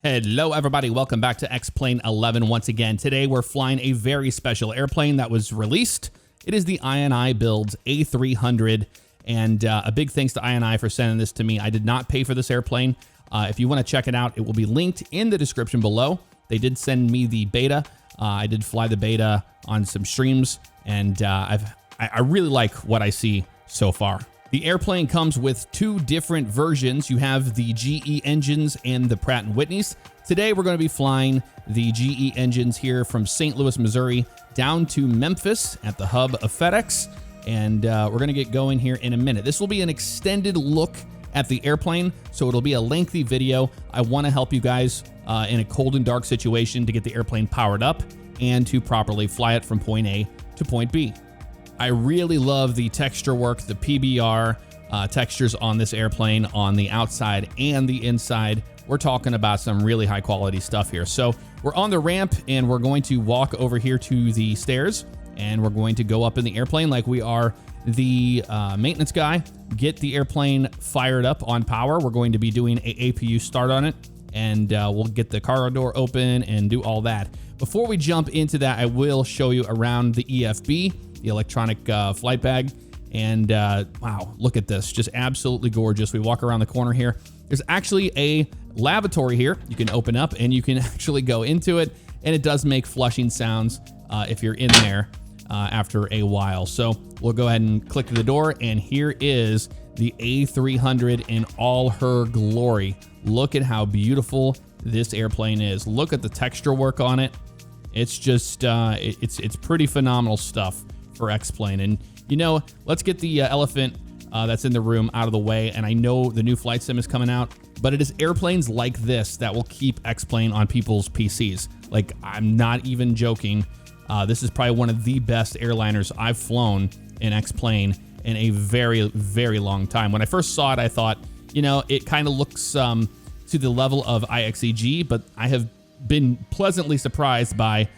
Hello everybody, welcome back to X-Plane 11 once again. Today we're flying a very special airplane that was released. It is the iniBuilds A300, and a big thanks to ini for sending this to me. I did not pay for this airplane. If you want to check it out, it will be linked in the description below. They did send me the beta. I did fly the beta on some streams, and I really like what I see so far. The airplane comes with two different versions. You have the GE engines and the Pratt & Whitneys. Today, we're going to be flying the GE engines here from St. Louis, Missouri, down to Memphis at the hub of FedEx. And we're going to get going here in a minute. This will be an extended look at the airplane, so it'll be a lengthy video. I want to help you guys in a cold and dark situation to get the airplane powered up and to properly fly it from point A to point B. I really love the texture work, the PBR textures on this airplane on the outside and the inside. We're talking about some really high quality stuff here. So we're on the ramp and we're going to walk over here to the stairs and we're going to go up in the airplane like we are the maintenance guy, get the airplane fired up on power. We're going to be doing a APU start on it, and we'll get the cargo door open and do all that. Before we jump into that, I will show you around the EFB, the electronic flight bag. And wow, look at this, just absolutely gorgeous. We walk around the corner here. There's actually a lavatory here you can open up and you can actually go into it, and it does make flushing sounds if you're in there after a while. So we'll go ahead and click the door, and here is the A300 in all her glory. Look at how beautiful this airplane is. Look at the texture work on it. It's just it's pretty phenomenal stuff for X-Plane. And you know, let's get the elephant that's in the room out of the way. And I know the new flight sim is coming out, but it is airplanes like this that will keep X-Plane on people's PCs. Like, I'm not even joking. This is probably one of the best airliners I've flown in X-Plane in a very, very long time. When I first saw it, I thought, you know, it kind of looks to the level of IXEG, but I have been pleasantly surprised by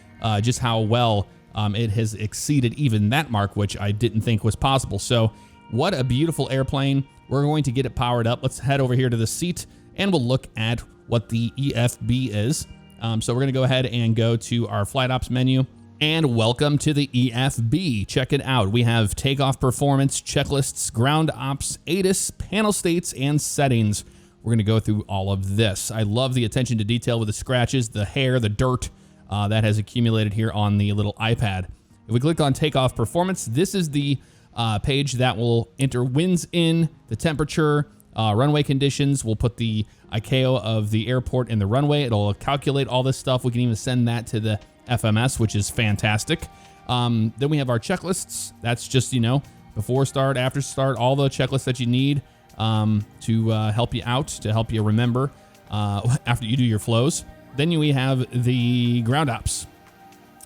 just how well it has exceeded even that mark, which I didn't think was possible. So what a beautiful airplane. We're going to get it powered up. Let's head over here to the seat and we'll look at what the EFB is. So we're going to go ahead and go to our flight ops menu, and welcome to the EFB. Check it out. We have takeoff performance, checklists, ground ops, ATIS, panel states, and settings. We're going to go through all of this. I love the attention to detail with the scratches, the hair, the dirt that has accumulated here on the little iPad. If we click on takeoff performance, this is the page that will enter winds in, the temperature, runway conditions. We'll put the ICAO of the airport and the runway. It'll calculate all this stuff. We can even send that to the FMS, which is fantastic. Then we have our checklists. That's just, you know, before start, after start, all the checklists that you need to help you out, to help you remember after you do your flows. Then we have the ground ops.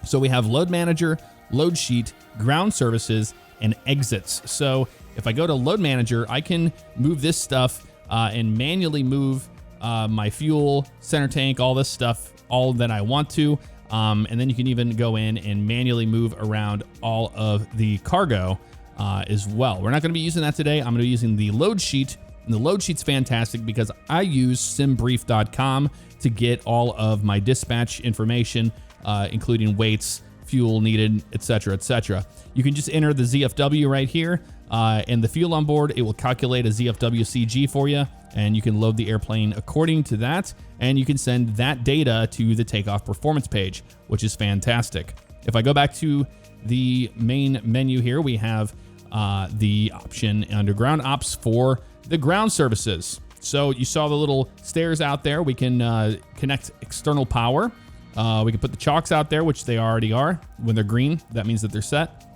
So we have load manager, load sheet, ground services, and exits. So if I go to load manager, I can move this stuff and manually move my fuel, center tank, all this stuff, all that I want to. And then you can even go in and manually move around all of the cargo as well. We're not going to be using that today. I'm going to be using the load sheet. And the load sheet's fantastic because I use simbrief.com to get all of my dispatch information, including weights, fuel needed, etc., etc. You can just enter the ZFW right here, and the fuel on board, it will calculate a ZFW CG for you, and you can load the airplane according to that, and you can send that data to the takeoff performance page, which is fantastic. If I go back to the main menu here, we have the option under ground ops for the ground services. So you saw the little stairs out there. We can connect external power. We can put the chocks out there, which they already are. When they're green, that means that they're set.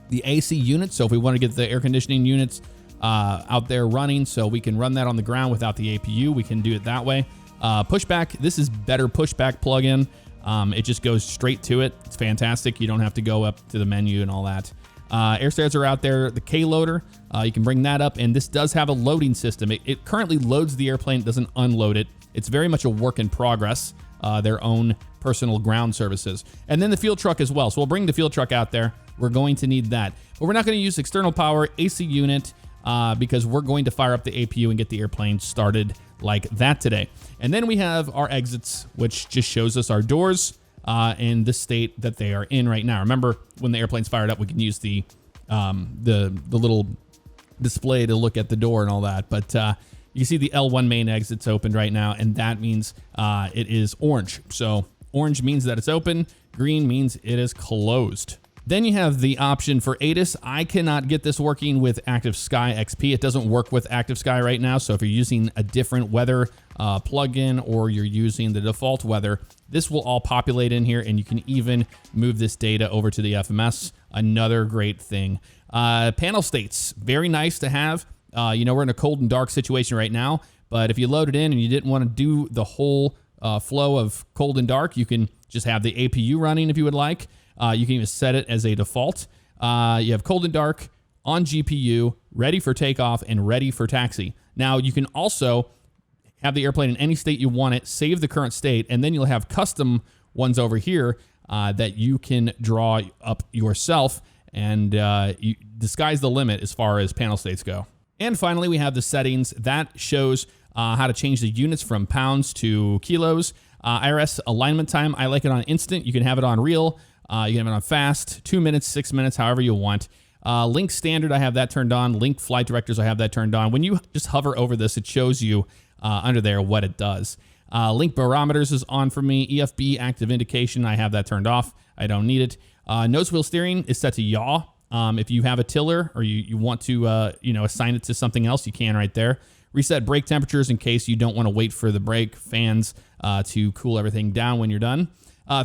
The AC units, so if we want to get the air conditioning units out there running, so we can run that on the ground without the APU, we can do it that way. Pushback, this is better pushback plugin. It just goes straight to it. It's fantastic. You don't have to go up to the menu and all that. Air stairs are out there. The K loader, you can bring that up, and this does have a loading system. It currently loads the airplane, it doesn't unload it. It's very much a work in progress, their own personal ground services. And then the fuel truck as well. So we'll bring the fuel truck out there. We're going to need that. But we're not going to use external power, AC unit, because we're going to fire up the APU and get the airplane started like that today. And then we have our exits, which just shows us our doors in the state that they are in right now. Remember, when the airplane's fired up, we can use the little display to look at the door and all that. But you see the L1 main exit's opened right now, and that means it is orange. So orange means that it's open. Green means it is closed. Then you have the option for ATIS. I cannot get this working with Active Sky XP. It doesn't work with Active Sky right now. So if you're using a different weather plugin or you're using the default weather, this will all populate in here, and you can even move this data over to the FMS. Another great thing. Panel states, very nice to have. You know, we're in a cold and dark situation right now, but if you load it in and you didn't want to do the whole flow of cold and dark, you can just have the APU running if you would like. You can even set it as a default. You have cold and dark on GPU, ready for takeoff, and ready for taxi. Now, you can also have the airplane in any state you want it, save the current state, and then you'll have custom ones over here that you can draw up yourself, and you disguise the limit as far as panel states go. And finally, we have the settings. That shows how to change the units from pounds to kilos. IRS alignment time, I like it on instant. You can have it on real. You can have it on fast, 2 minutes, 6 minutes, however you want. Link standard, I have that turned on. Link flight directors, I have that turned on. When you just hover over this, it shows you under there what it does. Link barometers is on for me. EFB active indication, I have that turned off. I don't need it. Nose wheel steering is set to yaw. If you have a tiller or you want to assign it to something else, you can right there. Reset brake temperatures in case you don't want to wait for the brake fans to cool everything down when you're done.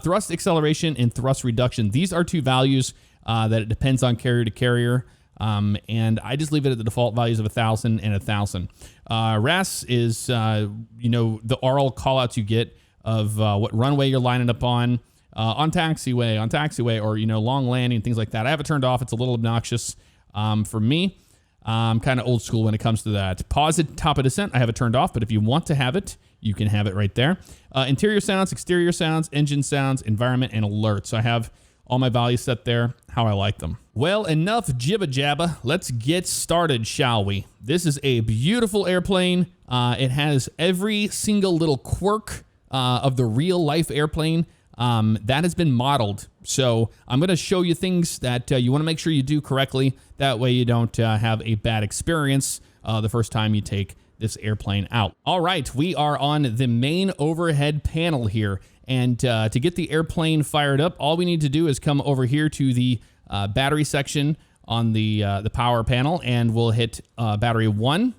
Thrust acceleration and thrust reduction. These are two values that it depends on carrier to carrier. And I just leave it at the default values of 1,000 and 1,000. RAS is, the oral call outs you get of what runway you're lining up on taxiway, or, long landing, things like that. I have it turned off. It's a little obnoxious for me. I'm kind of old school when it comes to that. Pause at top of descent, I have it turned off, but if you want to have it, you can have it right there. Interior sounds, exterior sounds, engine sounds, environment, and alerts. So I have all my values set there, how I like them. Well, enough jibba jabba. Let's get started, shall we? This is a beautiful airplane. It has every single little quirk of the real life airplane that has been modeled. So I'm going to show you things that you want to make sure you do correctly. That way you don't have a bad experience the first time you take this airplane out. All right, we are on the main overhead panel here. And to get the airplane fired up, all we need to do is come over here to the battery section on the power panel, and we'll hit battery 1.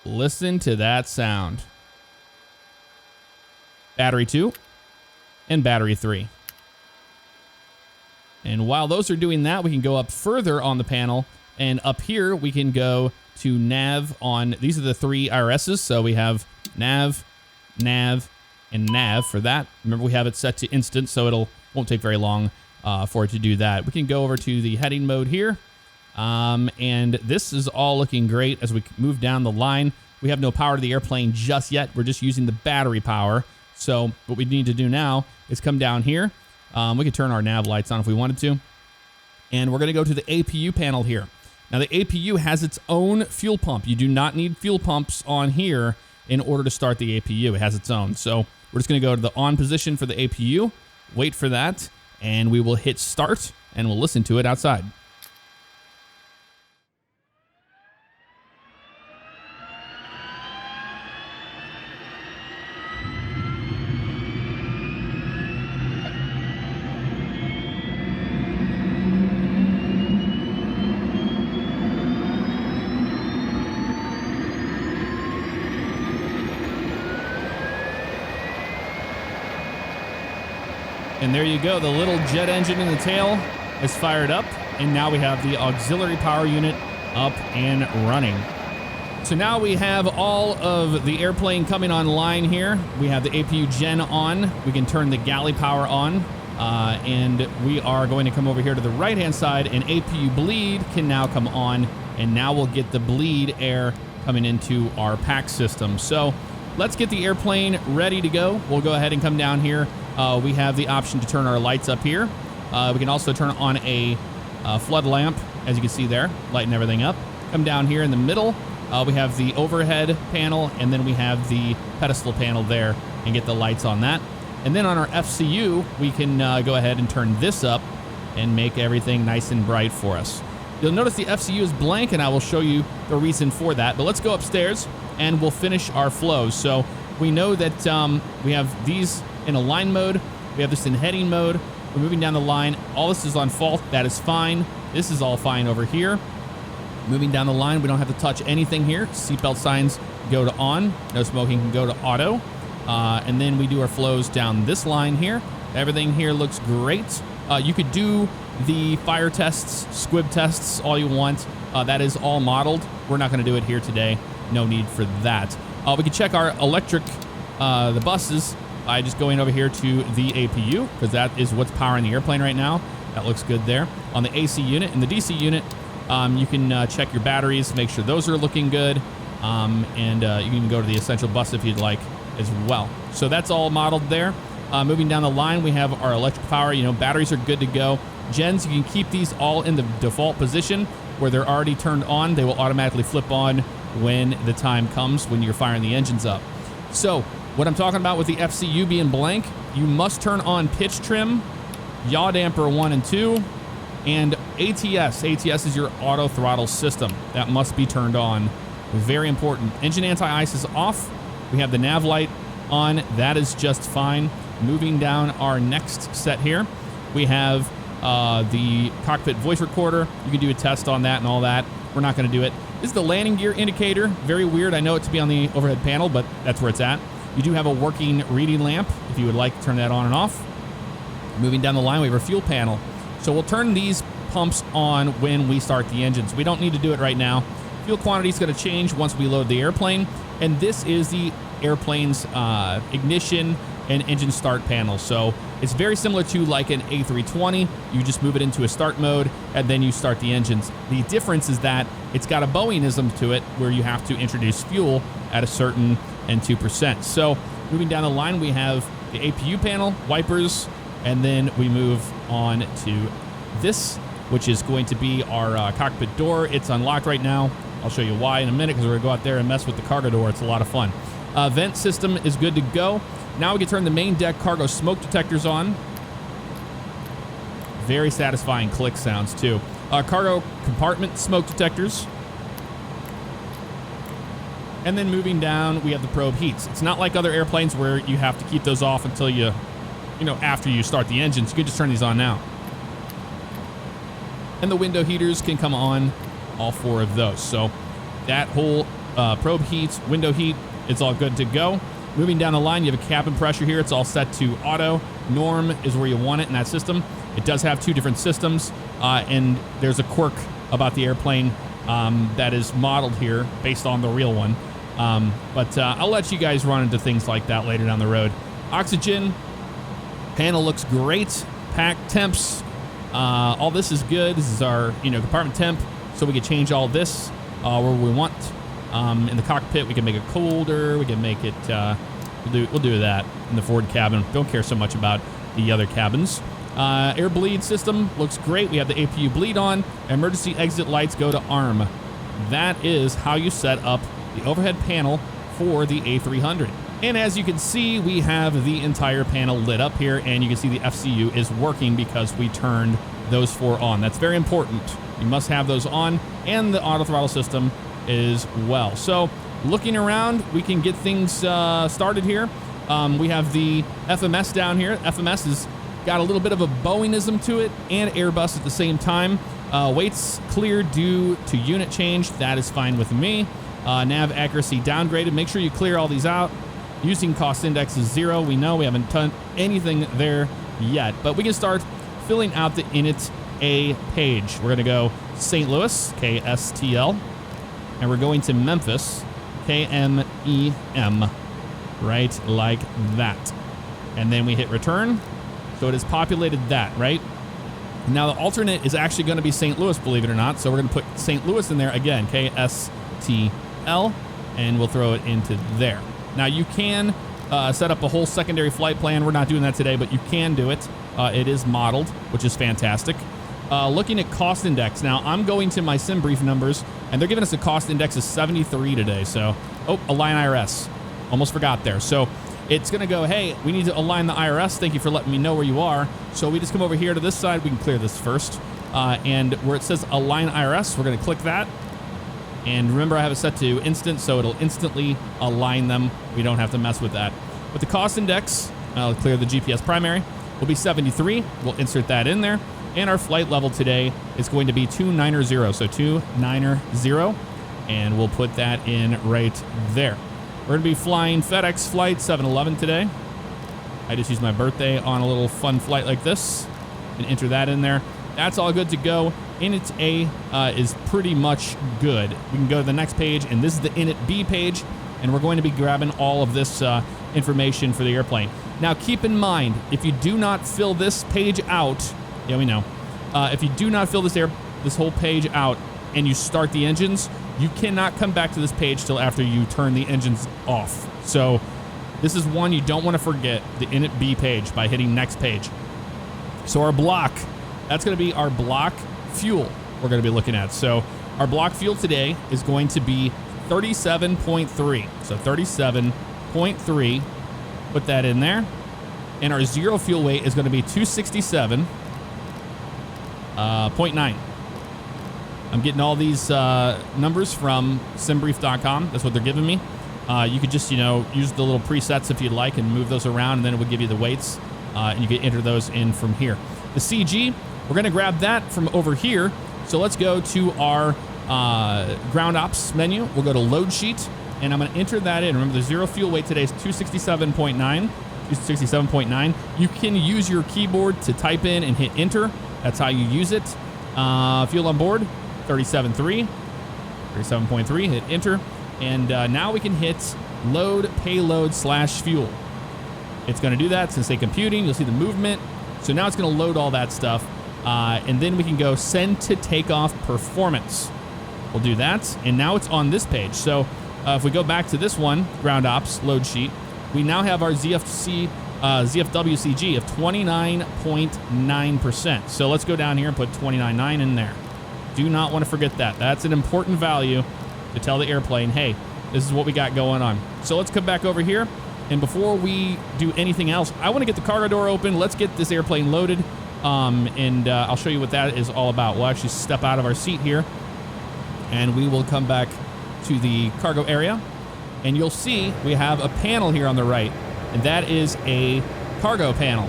Listen to that sound. Battery 2 and battery 3. And while those are doing that, we can go up further on the panel, and up here we can go to nav on, these are the 3 IRSs, so we have nav, nav, and nav for that. Remember, we have it set to instant, so won't take very long for it to do that. We can go over to the heading mode here, and this is all looking great as we move down the line. We have no power to the airplane just yet. We're just using the battery power. So what we need to do now is come down here. We could turn our nav lights on if we wanted to, and we're going to go to the APU panel here. Now, the APU has its own fuel pump. You do not need fuel pumps on here in order to start the APU. It has its own. So we're just going to go to the on position for the APU, wait for that, and we will hit start, and we'll listen to it outside. And there you go, the little jet engine in the tail is fired up, and now we have the auxiliary power unit up and running. So now we have all of the airplane coming online here. We have the APU gen on. We can turn the galley power on, and we are going to come over here to the right-hand side, and APU bleed can now come on, and now we'll get the bleed air coming into our pack system. So let's get the airplane ready to go. We'll go ahead and come down here. We have the option to turn our lights up here. We can also turn on a flood lamp, as you can see there, lighting everything up. Come down here in the middle, We have the overhead panel, and then we have the pedestal panel there, and get the lights on that. And then on our FCU, we can go ahead and turn this up and make everything nice and bright for us. You'll notice the FCU is blank, and I will show you the reason for that. But let's go upstairs, and we'll finish our flows. So we know that we have these in align mode. We have this in heading mode. We're moving down the line. All this is on fault. That is fine. This is all fine over here. Moving down the line, we don't have to touch anything here. Seatbelt signs go to on. No smoking can go to auto. And then we do our flows down this line here. Everything here looks great. You could do the fire tests, squib tests, all you want. That is all modeled. We're not going to do it here today. No need for that. We can check our electric, the buses, by just going over here to the APU, because that is what's powering the airplane right now. That looks good there. On the AC unit and the DC unit, you can check your batteries, make sure those are looking good. And you can even go to the essential bus if you'd like as well. So that's all modeled there. Moving down the line, we have our electric power. You know, batteries are good to go. Gens, you can keep these all in the default position where they're already turned on. They will automatically flip on when the time comes when you're firing the engines up. So what I'm talking about with the FCU being blank, you must turn on pitch trim, yaw damper 1 and 2, and ATS. ATS is your auto throttle system. That must be turned on. Very important. Engine anti-ice is off. We have the nav light on. That is just fine. Moving down our next set here, we have the cockpit voice recorder. You can do a test on that and all that. We're not going to do it. This is the landing gear indicator. Very weird. I know it to be on the overhead panel, but that's where it's at. You do have a working reading lamp if you would like to turn that on and off. Moving down the line, we have our fuel panel. So we'll turn these pumps on when we start the engines. We don't need to do it right now. Fuel quantity is going to change once we load the airplane. And this is the airplane's ignition and engine start panel. So it's very similar to like an A320. You just move it into a start mode and then you start the engines. The difference is that it's got a Boeingism to it where you have to introduce fuel at a certain and 2%. So moving down the line, we have the APU panel, wipers, and then we move on to this, which is going to be our cockpit door. It's unlocked right now. I'll show you why in a minute because we're going to go out there and mess with the cargo door. It's a lot of fun. Vent system is good to go. Now we can turn the main deck cargo smoke detectors on. Very satisfying click sounds too. Cargo compartment smoke detectors. And then moving down, we have the probe heats. It's not like other airplanes where you have to keep those off until you know, after you start the engines. You can just turn these on now. And the window heaters can come on, all 4 of those. So that whole probe heat, window heat, it's all good to go. Moving down the line, you have a cabin pressure here. It's all set to auto. Norm is where you want it in that system. It does have 2 different systems, and there's a quirk about the airplane that is modeled here based on the real one. But I'll let you guys run into things like that later down the road. Oxygen panel looks great. Pack temps, all this is good. This is our compartment temp, so we can change all this where we want. In the cockpit, we can make it colder. We can make it. We'll do that in the forward cabin. Don't care so much about the other cabins. Air bleed system looks great. We have the APU bleed on. Emergency exit lights go to arm. That is how you set up the overhead panel for the A300. And as you can see, we have the entire panel lit up here, and you can see the FCU is working because we turned those 4 on. That's very important. You must have those on, and the auto throttle system as well. So looking around, we can get things started here. We have the FMS down here. FMS has got a little bit of a Boeingism to it and Airbus at the same time. Weights clear due to unit change. That is fine with me. Nav accuracy downgraded. Make sure you clear all these out. Using cost index is 0. We know we haven't done anything there yet, but we can start filling out the init A page. We're going to go St. Louis, KSTL, and we're going to Memphis, KMEM, right like that. And then we hit return. So it has populated that, right? Now the alternate is actually going to be St. Louis, believe it or not. So we're going to put St. Louis in there again, KSTL, and we'll throw it into there. Now you can set up a whole secondary flight plan. We're not doing that today, but you can do it. It is modeled, which is fantastic. looking at cost index. Now, I'm going to my SimBrief numbers, and they're giving us a cost index of 73 today. So, oh, align IRS. Almost forgot there. So, it's going to go, hey, we need to align the IRS. Thank you for letting me know where you are. So, we just come over here to this side. We can clear this first. And where it says align IRS, we're going to click that. And remember, I have it set to instant, so it'll instantly align them. We don't have to mess with that. With the cost index, I'll clear the GPS primary, will be 73. We'll insert that in there. And our flight level today is going to be 290, so 290. And we'll put that in right there. We're going to be flying FedEx Flight 711 today. I just used my birthday on a little fun flight like this and enter that in there. That's all good to go. Init A is pretty much good. We can go to the next page, and this is the Init B page, and we're going to be grabbing all of this information for the airplane. Now, keep in mind, if you do not fill this page out, yeah, we know. If you do not fill this whole page out and you start the engines, you cannot come back to this page till after you turn the engines off. So this is one you don't want to forget, the Init B page, by hitting next page. So our block, that's going to be our block fuel we're going to be looking at. So our block fuel today is going to be 37.3. So 37.3, put that in there. And our zero fuel weight is going to be 267.9. I'm getting all these numbers from simbrief.com. That's what they're giving me. You could just, use the little presets if you'd like and move those around, and then it would give you the weights, and you can enter those in from here. The CG, we're going to grab that from over here. So let's go to our ground ops menu. We'll go to load sheet, and I'm going to enter that in. Remember, the zero fuel weight today is 267.9. 267.9. You can use your keyboard to type in and hit enter. That's how you use it. Fuel on board, 37.3. 37.3, hit enter. And now we can hit load payload / fuel. It's going to do that. It's going to say computing. You'll see the movement. So now it's going to load all that stuff. And then we can go send to takeoff performance. We'll do that. And now it's on this page. So if we go back to this one, ground ops, load sheet, we now have our ZFWCG of 29.9%. So let's go down here and put 29.9 in there. Do not want to forget that. That's an important value to tell the airplane, hey, this is what we got going on. So let's come back over here. And before we do anything else, I want to get the cargo door open. Let's get this airplane loaded. And I'll show you what that is all about. We'll actually step out of our seat here, and we will come back to the cargo area. And you'll see we have a panel here on the right, and that is a cargo panel.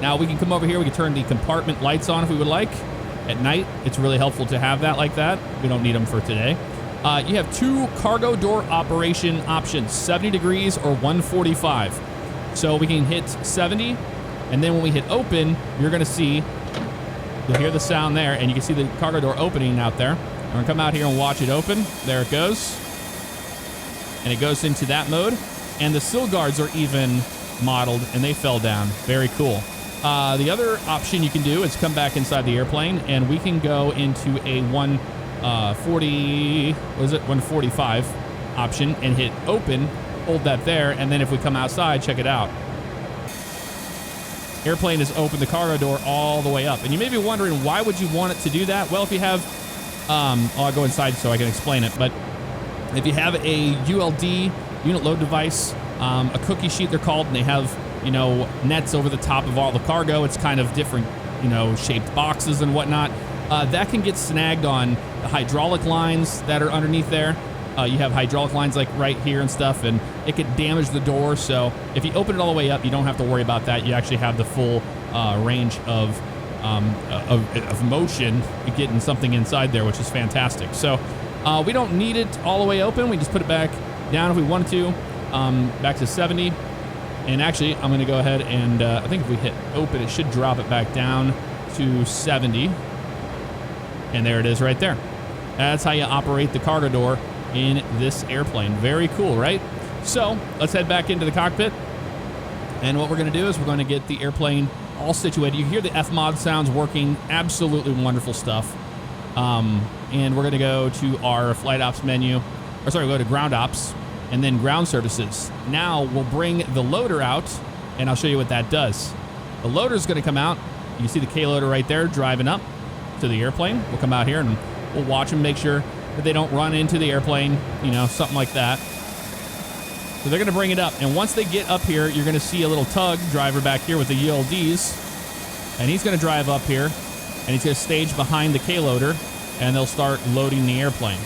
Now we can come over here. We can turn the compartment lights on if we would like. At night, it's really helpful to have that like that. We don't need them for today. You have two cargo door operation options, 70 degrees or 145. So we can hit 70, and then when we hit open, you're going to see, you'll hear the sound there, and you can see the cargo door opening out there. We're going to come out here and watch it open. There it goes. And it goes into that mode. And the sill guards are even modeled, and they fell down. Very cool. The other option you can do is come back inside the airplane, and we can go into a 145 option and hit open, hold that there, and then if we come outside, check it out. Airplane has opened the cargo door all the way up. And you may be wondering, why would you want it to do that? Well, if you have, I'll go inside so I can explain it, but if you have a ULD, unit load device, a cookie sheet they're called, and they have, nets over the top of all the cargo, it's kind of different, shaped boxes and whatnot, that can get snagged on the hydraulic lines that are underneath there. You have hydraulic lines like right here and stuff, and it could damage the door. So if you open it all the way up, you don't have to worry about that. You actually have the full range of motion getting something inside there, which is fantastic. So we don't need it all the way open. We just put it back down if we wanted to, back to 70. And actually, I'm going to go ahead and I think if we hit open, it should drop it back down to 70. And there it is right there. That's how you operate the cargo door in this airplane. Very cool, right? So let's head back into the cockpit. And what we're going to do is we're going to get the airplane all situated. You hear the F-mod sounds working. Absolutely wonderful stuff. And we're going to go to our flight ops menu. Or sorry, we'll go to ground ops and then ground services. Now we'll bring the loader out, and I'll show you what that does. The loader is going to come out. You see the K loader right there driving up. to the airplane. We'll come out here and we'll watch them, make sure that they don't run into the airplane, you know, something like that. So they're going to bring it up. And once they get up here, you're going to see a little tug driver back here with the ULDs. And he's going to drive up here, and he's going to stage behind the K-loader, and they'll start loading the airplane.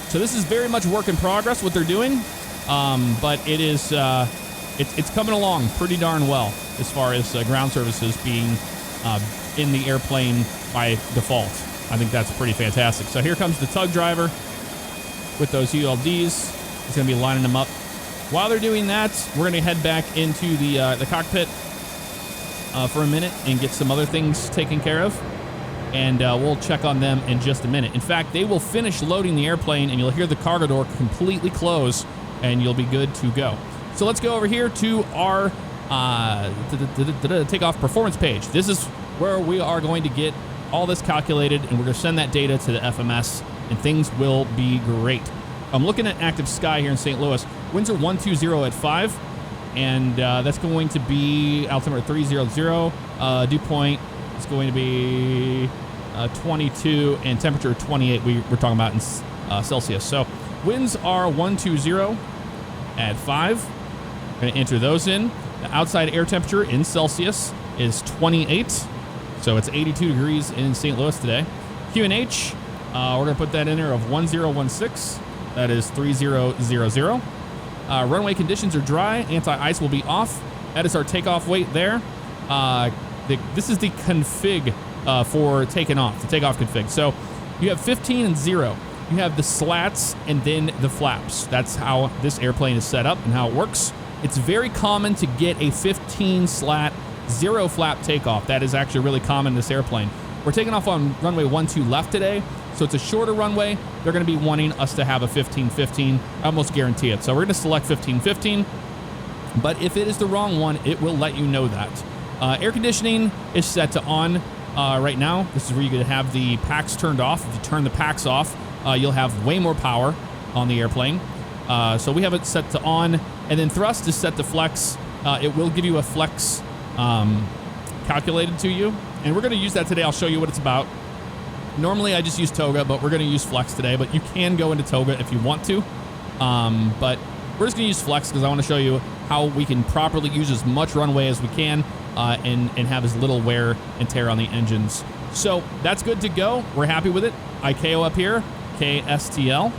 So this is very much work in progress, what they're doing. But it is, it's coming along pretty darn well as far as ground services being in the airplane by default. I think that's pretty fantastic. So here comes the tug driver with those ULDs. He's going to be lining them up. While they're doing that, we're going to head back into the cockpit for a minute and get some other things taken care of. And we'll check on them in just a minute. In fact, they will finish loading the airplane, and you'll hear the cargo door completely close, and you'll be good to go. So let's go over here to our takeoff performance page. This is where we are going to get all this calculated, and we're going to send that data to the FMS, and things will be great. I'm looking at active sky here in St. Louis. Winds are 120 at 5, and that's going to be altimeter 300. Dew point is going to be 22, and temperature 28. We're talking about in Celsius. So winds are 120 at 5. Going to enter those in. The outside air temperature in Celsius is 28. So it's 82 degrees in St. Louis today. QNH, we're going to put that in there of 1016. That is 3000. Runway conditions are dry. Anti-ice will be off. That is our takeoff weight there. This is the config for taking off, the takeoff config. So you have 15 and 0. You have the slats and then the flaps. That's how this airplane is set up and how it works. It's very common to get a 15 slat, 0 flap takeoff. That is actually really common in this airplane. We're taking off on runway 12 left today, so it's a shorter runway. They're going to be wanting us to have a 15-15. I almost guarantee it. So we're going to select 15-15, but if it is the wrong one, it will let you know that. Air conditioning is set to on right now. This is where you're going to have the packs turned off. If you turn the packs off, you'll have way more power on the airplane. So we have it set to on, and then thrust is set to flex. It will give you a flex calculated to you, and we're going to use that today. I'll show you what it's about. Normally I just use toga, but we're going to use flex today, but you can go into toga if you want to. But we're just going to use flex because I want to show you how we can properly use as much runway as we can and have as little wear and tear on the engines. So that's good to go. We're happy with it. ICAO up here, KSTL.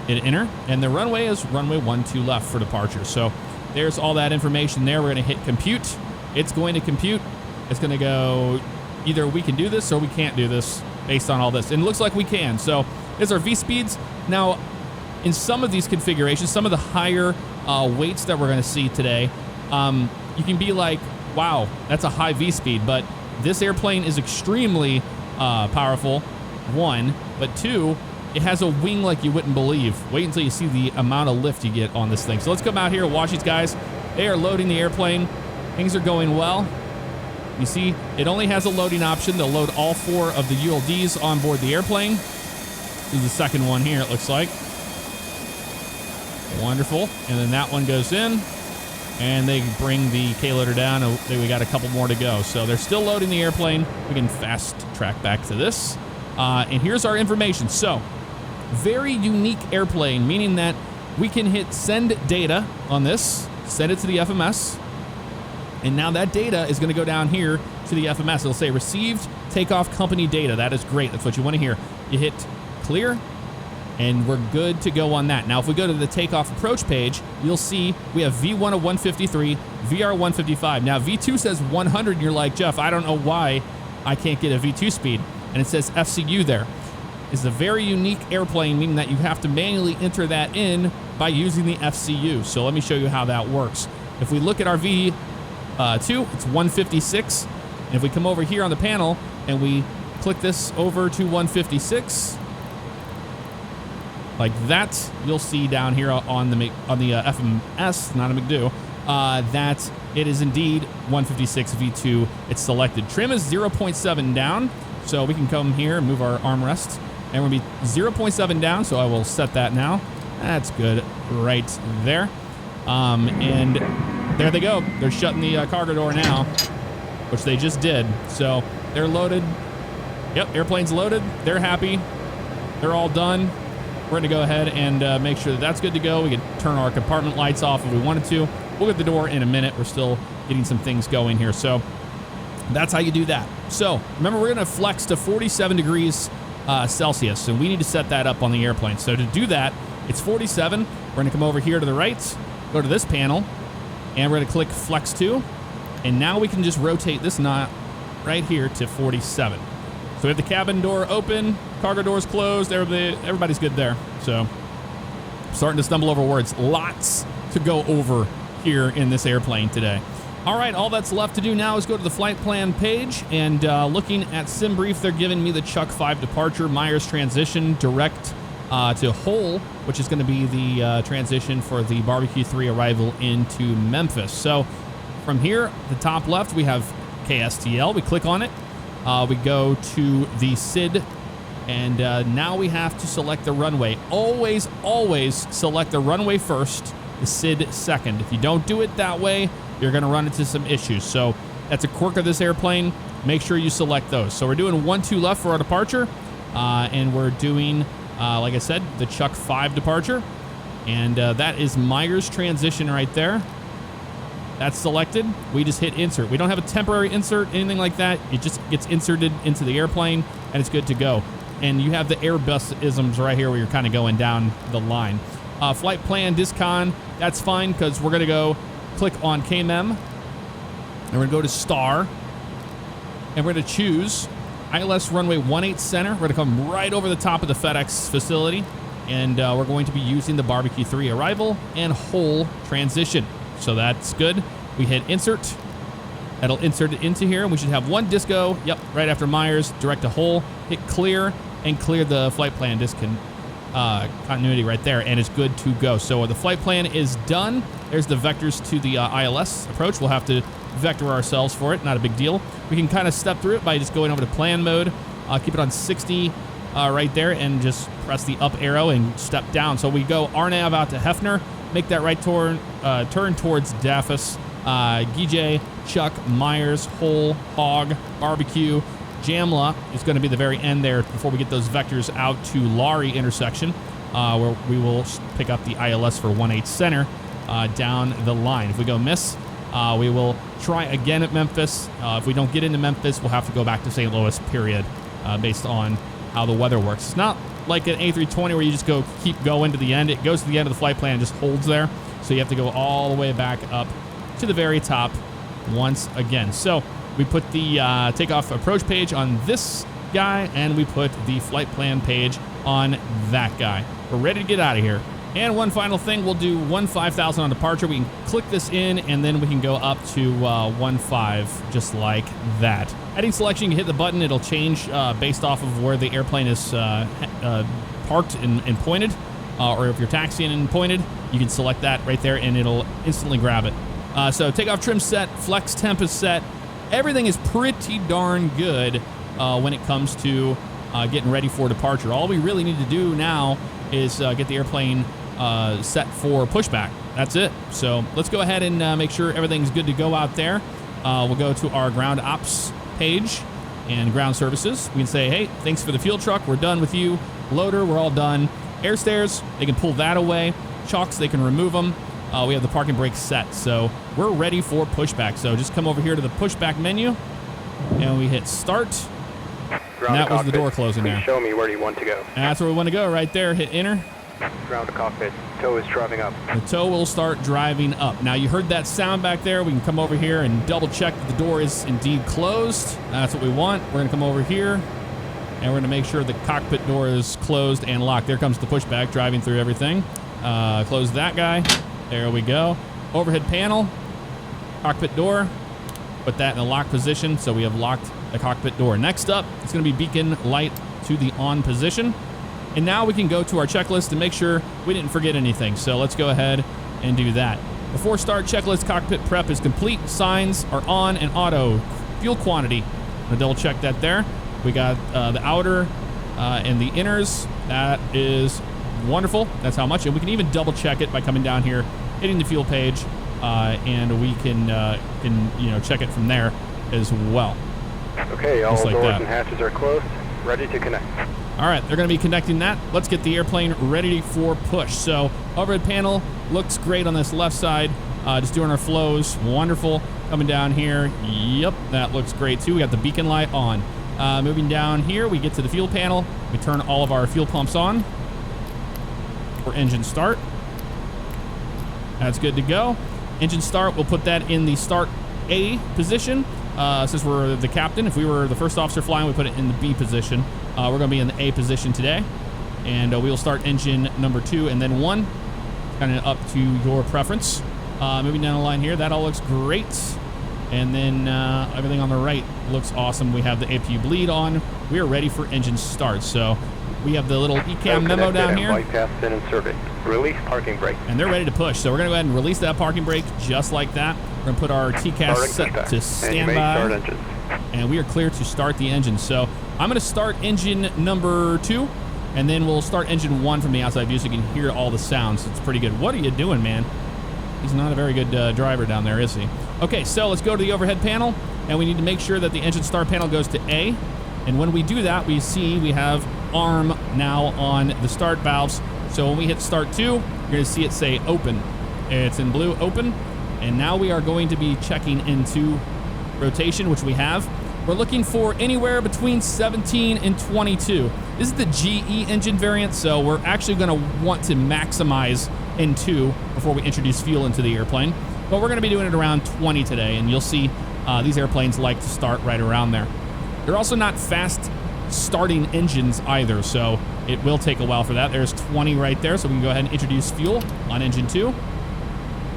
Hit enter, and the runway is runway 12 left for departure. So there's all that information there. We're going to hit compute. It's going to compute. It's going to go either we can do this or we can't do this based on all this. And it looks like we can. So there's our V speeds. Now, in some of these configurations, some of the higher weights that we're going to see today, you can be like, wow, that's a high V speed. But this airplane is extremely powerful, one. But two, it has a wing like you wouldn't believe. Wait until you see the amount of lift you get on this thing. So let's come out here and watch these guys. They are loading the airplane. Things are going well. You see, it only has a loading option. They'll load all 4 of the ULDs on board the airplane. This is the second one here, it looks like. Wonderful. And then that one goes in, and they bring the K-loader down. We got a couple more to go. So they're still loading the airplane. We can fast track back to this. And here's our information. So, very unique airplane, meaning that we can hit send data on this, send it to the FMS, and now that data is going to go down here to the FMS. It'll say received takeoff company data. That is great. That's what you want to hear. You hit clear, and we're good to go on that. Now, if we go to the takeoff approach page, you'll see we have V1 of 153, VR 155. Now, V2 says 100, and you're like, Jeff, I don't know why I can't get a V2 speed. And it says FCU there. It's a very unique airplane, meaning that you have to manually enter that in by using the FCU. So let me show you how that works. If we look at our V2, it's 156. And if we come over here on the panel and we click this over to 156, like that, you'll see down here on the FMS, not a McDo, that it is indeed 156 V2. It's selected. Trim is 0.7 down. So we can come here and move our armrest, and we'll be 0.7 down, so I will set that now. That's good right there. And there they go. They're shutting the cargo door now, which they just did. So they're loaded. Yep, airplane's loaded. They're happy. They're all done. We're going to go ahead and make sure that that's good to go. We can turn our compartment lights off if we wanted to. We'll get the door in a minute. We're still getting some things going here. So that's how you do that. So remember, we're going to flex to 47 degrees Celsius. So we need to set that up on the airplane. So to do that, it's 47. We're going to come over here to the right, go to this panel, and we're going to click flex to. And now we can just rotate this knot right here to 47. So we have the cabin door open, cargo doors closed, everybody's good there. So starting to stumble over words. Lots to go over here in this airplane today. All right, all that's left to do now is go to the flight plan page, and looking at SimBrief, they're giving me the Chuck 5 departure, Myers transition, direct to Hull, which is going to be the transition for the Barbecue 3 arrival into Memphis. So from here, the top left, we have KSTL. We click on it. We go to the SID, and now we have to select the runway. Always, always select the runway first, the SID second. If you don't do it that way, you're going to run into some issues. So that's a quirk of this airplane. Make sure you select those. So we're doing 1-2 left for our departure, and we're doing, like I said, the Chuck 5 departure, and that is Myers transition right there. That's selected. We just hit insert. We don't have a temporary insert, anything like that. It just gets inserted into the airplane, and it's good to go. And you have the Airbus-isms right here where you're kind of going down the line. Flight plan, discon, that's fine because we're going to go click on KMM, and we're going to go to star, and we're going to choose ILS runway 18 center. We're going to come right over the top of the FedEx facility, and we're going to be using the Barbecue 3 arrival and Hull transition. So that's good. We hit insert. That'll insert it into here, and we should have one disco. Yep, right after Myers, direct to Hull. Hit clear, and clear the flight plan continuity right there, and it's good to go. So the flight plan is done. There's the vectors to the ILS approach. We'll have to vector ourselves for it. Not a big deal. We can kind of step through it by just going over to plan mode. Keep it on 60 right there, and just press the up arrow and step down. So we go RNAV out to Hefner. Make that right turn towards Daffus, Gijay, Chuck, Myers, Hull, Hog, Barbecue. Jamla is going to be the very end there before we get those vectors out to Laurie intersection, where we will pick up the ILS for 18 center down the line. If we go miss, we will try again at Memphis. If we don't get into Memphis, we'll have to go back to St. Louis, period, based on how the weather works. It's not like an A320 where you just keep going to the end. It goes to the end of the flight plan and just holds there. So you have to go all the way back up to the very top once again. So we put the takeoff approach page on this guy, and we put the flight plan page on that guy. We're ready to get out of here. And one final thing, we'll do 15,000 on departure. We can click this in, and then we can go up to 15, just like that. Heading selection, you hit the button, it'll change based off of where the airplane is parked and pointed, or if you're taxiing and pointed, you can select that right there, and it'll instantly grab it. So takeoff trim set, flex temp is set. Everything is pretty darn good when it comes to getting ready for departure. All we really need to do now is get the airplane set for pushback. That's it. So let's go ahead and make sure everything's good to go out there. We'll go to our ground ops page and ground services. We can say, hey, thanks for the fuel truck. We're done with you. Loader, we're all done. Air stairs, they can pull that away. Chocks, they can remove them. We have the parking brake set. So we're ready for pushback. So just come over here to the pushback menu, and we hit start. And that was the door closing there. Show me where you want to go. And that's where we want to go, right there. Hit enter. Ground to cockpit. Tow is driving up. The tow will start driving up. Now you heard that sound back there. We can come over here and double check that the door is indeed closed. That's what we want. We're going to come over here, and we're going to make sure the cockpit door is closed and locked. There comes the pushback driving through everything. Close that guy. There we go. Overhead panel. Cockpit door. Put that in the lock position, so we have locked the cockpit door. Next up, it's going to be beacon light to the on position. And now we can go to our checklist and make sure we didn't forget anything. So let's go ahead and do that. Before start, checklist cockpit prep is complete. Signs are on and auto. Fuel quantity. I'm going to double check that there. We got the outer and the inners. That is wonderful. That's how much. And we can even double check it by coming down here, hitting the fuel page, and we can check it from there as well. Okay, all like doors that. and hatches are closed. ready to connect. All right, they're going to be connecting that. Let's get the airplane ready for push. So overhead panel looks great on this left side. Just doing our flows. Wonderful. Coming down here. Yep, that looks great too. We got the beacon light on. Moving down here, we get to the fuel panel. We turn all of our fuel pumps on for engine start. That's good to go. Engine start, we'll put that in the start A position. Since we're the captain, if we were the first officer flying, we put it in the B position. We're going to be in the A position today. And we will start engine number 2 and then 1. Kind of up to your preference. Moving down the line here, that all looks great. And then everything on the right looks awesome. We have the APU bleed on. We are ready for engine start. So we have the little ECAM memo down here. Bypass been inserted. Release parking brake. And they're ready to push. So we're going to go ahead and release that parking brake just like that. We're going to put our TCAS set to standby. And we are clear to start the engine. So I'm going to start engine number 2. And then we'll start engine 1 from the outside view so you can hear all the sounds. It's pretty good. What are you doing, man? He's not a very good driver down there, is he? Okay, so let's go to the overhead panel. And we need to make sure that the engine start panel goes to A. And when we do that, we see we have arm now on the start valves. So when we hit start 2, you're going to see it say open. It's in blue, open. And now we are going to be checking into rotation, which we have. We're looking for anywhere between 17 and 22. This is the GE engine variant, so we're actually going to want to maximize in 2 before we introduce fuel into the airplane. But we're going to be doing it around 20 today, and you'll see these airplanes like to start right around there. They're also not fast starting engines either, so it will take a while for that. There's 20 right there, so we can go ahead and introduce fuel on engine 2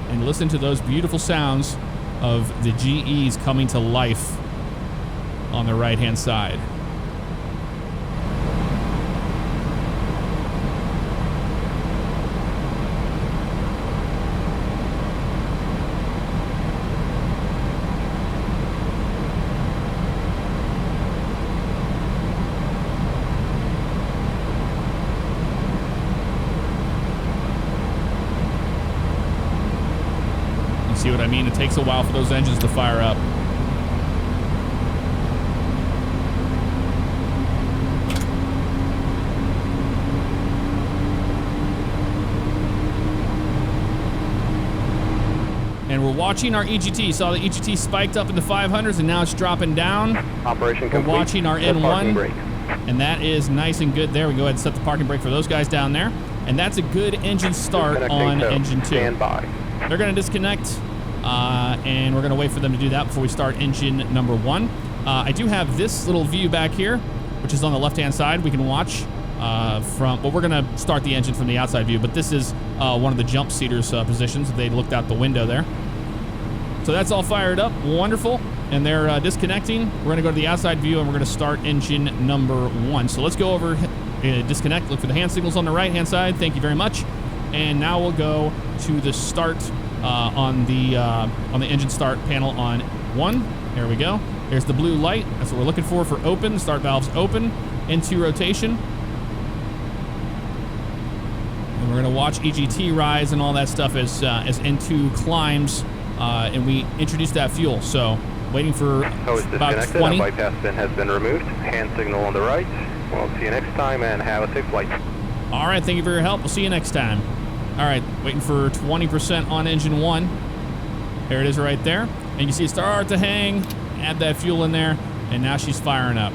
and listen to those beautiful sounds of the GEs coming to life on the right-hand side. See what I mean? It takes a while for those engines to fire up. And we're watching our EGT. Saw the EGT spiked up in the 500s and now it's dropping down. Operation complete. We're watching our N1. And that is nice and good there. We go ahead and set the parking brake for those guys down there. And that's a good engine start on engine 2. Stand by. They're going to disconnect. And we're going to wait for them to do that before we start engine number 1. I do have this little view back here, which is on the left-hand side. We can watch from, well, we're going to start the engine from the outside view, but this is one of the jump seaters positions. They looked out the window there. So that's all fired up. Wonderful. And they're disconnecting. We're going to go to the outside view, and we're going to start engine number 1. So let's go over, disconnect, look for the hand signals on the right-hand side. Thank you very much. And now we'll go to the start on the engine start panel on 1. There we go. There's the blue light. That's what we're looking for open. Start valves open into rotation. And we're going to watch EGT rise and all that stuff as N2 climbs, and we introduce that fuel. So waiting for about 20. Bypass bin has been removed. Hand signal on the right. We'll see you next time and have a safe flight. All right. Thank you for your help. We'll see you next time. All right, waiting for 20% on engine 1. There it is right there. And you see it start to hang, add that fuel in there, and now she's firing up.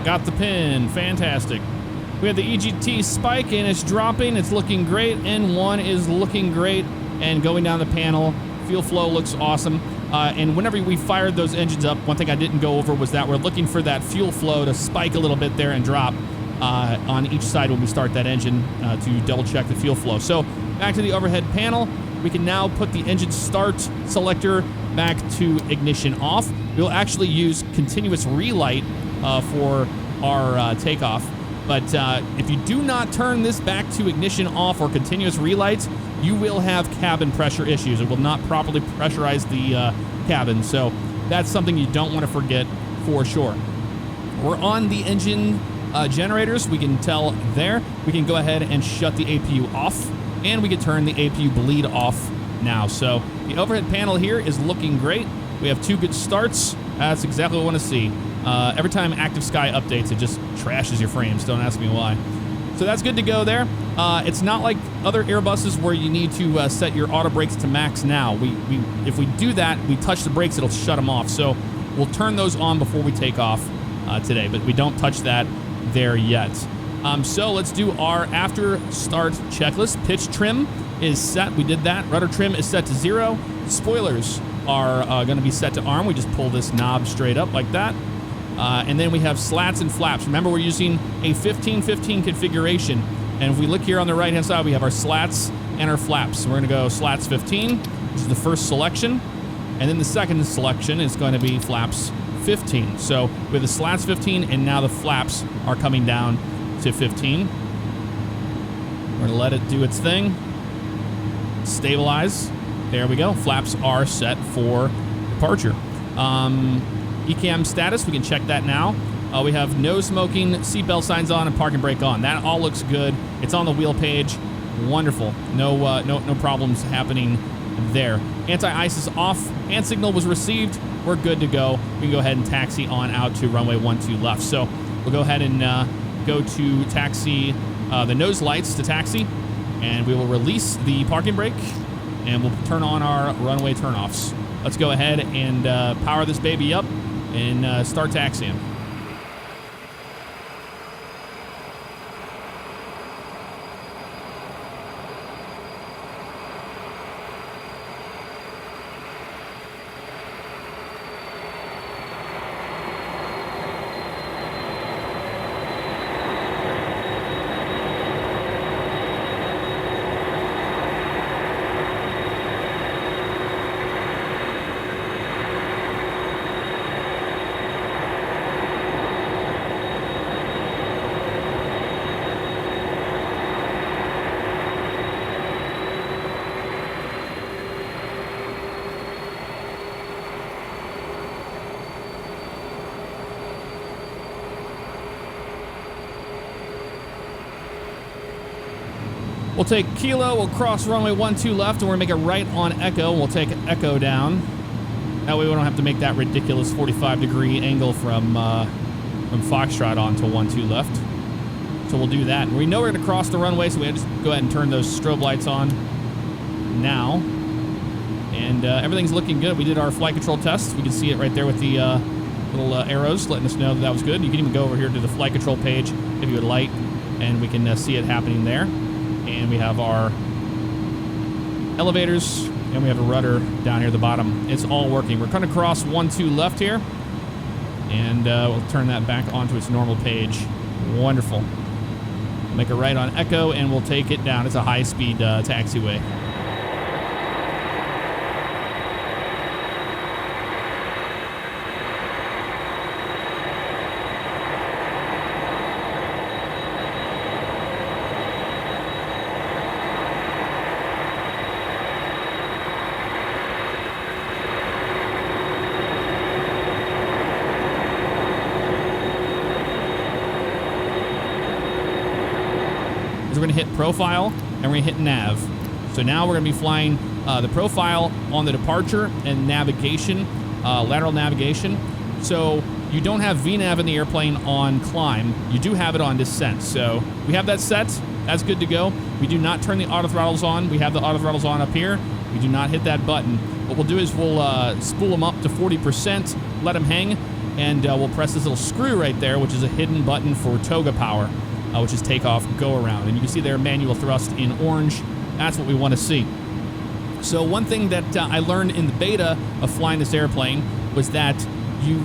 Got the pin. Fantastic. We have the EGT spike and it's dropping. It's looking great. N1 is looking great. And going down the panel, fuel flow looks awesome. And whenever we fired those engines up, one thing I didn't go over was that we're looking for that fuel flow to spike a little bit there and drop on each side when we start that engine to double check the fuel flow. So back to the overhead panel. We can now put the engine start selector back to ignition off. We'll actually use continuous relight for our takeoff. But if you do not turn this back to ignition off or continuous relights, you will have cabin pressure issues. It will not properly pressurize the cabin. So that's something you don't want to forget for sure. We're on the engine generators. We can tell there. We can go ahead and shut the APU off, and we can turn the APU bleed off now. So the overhead panel here is looking great. We have 2 good starts. That's exactly what I want to see. Every time Active Sky updates, it just trashes your frames. Don't ask me why. So that's good to go there. It's not like other Airbuses where you need to set your auto brakes to max now. If we do that, we touch the brakes, it'll shut them off. So we'll turn those on before we take off today, but we don't touch that there yet. So let's do our after start checklist. Pitch trim is set. We did that. Rudder trim is set to 0. Spoilers are going to be set to arm. We just pull this knob straight up like that. And then we have slats and flaps. Remember, we're using a 15-15 configuration. And if we look here on the right-hand side, we have our slats and our flaps. We're going to go slats 15, which is the first selection. And then the second selection is going to be flaps 15. So we have the slats 15, and now the flaps are coming down to 15. We're going to let it do its thing. Stabilize. There we go. Flaps are set for departure. ECAM status, we can check that now. We have no smoking, seatbelt signs on, and parking brake on. That all looks good. It's on the wheel page. Wonderful. No problems happening there. Anti-ice is off. Hand signal was received. We're good to go. We can go ahead and taxi on out to runway 12 left. So we'll go ahead and go to taxi the nose lights to taxi, and we will release the parking brake, and we'll turn on our runway turnoffs. Let's go ahead and power this baby up and start taxiing. We'll take Kilo, we'll cross runway 12 left, and we're going to make a right on Echo. We'll take Echo down. That way we don't have to make that ridiculous 45-degree angle from Foxtrot on to 12 left. So we'll do that. And we know we're going to cross the runway, so we have to just go ahead and turn those strobe lights on now. And everything's looking good. We did our flight control test. We can see it right there with the little arrows letting us know that that was good. You can even go over here to the flight control page if you would like, and we can see it happening there. And we have our elevators, and we have a rudder down here at the bottom. It's all working. We're going to cross 12 left here, and we'll turn that back onto its normal page. Wonderful. Make a right on Echo, and we'll take it down. It's a high-speed taxiway. We're going to hit profile, and we're going to hit nav. So now we're going to be flying the profile on the departure and navigation, lateral navigation. So you don't have VNAV in the airplane on climb. You do have it on descent. So we have that set. That's good to go. We do not turn the auto throttles on. We have the auto throttles on up here. We do not hit that button. What we'll do is we'll spool them up to 40%, let them hang, and we'll press this little screw right there, which is a hidden button for toga power. Which is takeoff, go around. And you can see there manual thrust in orange. That's what we want to see. So one thing that I learned in the beta of flying this airplane was that you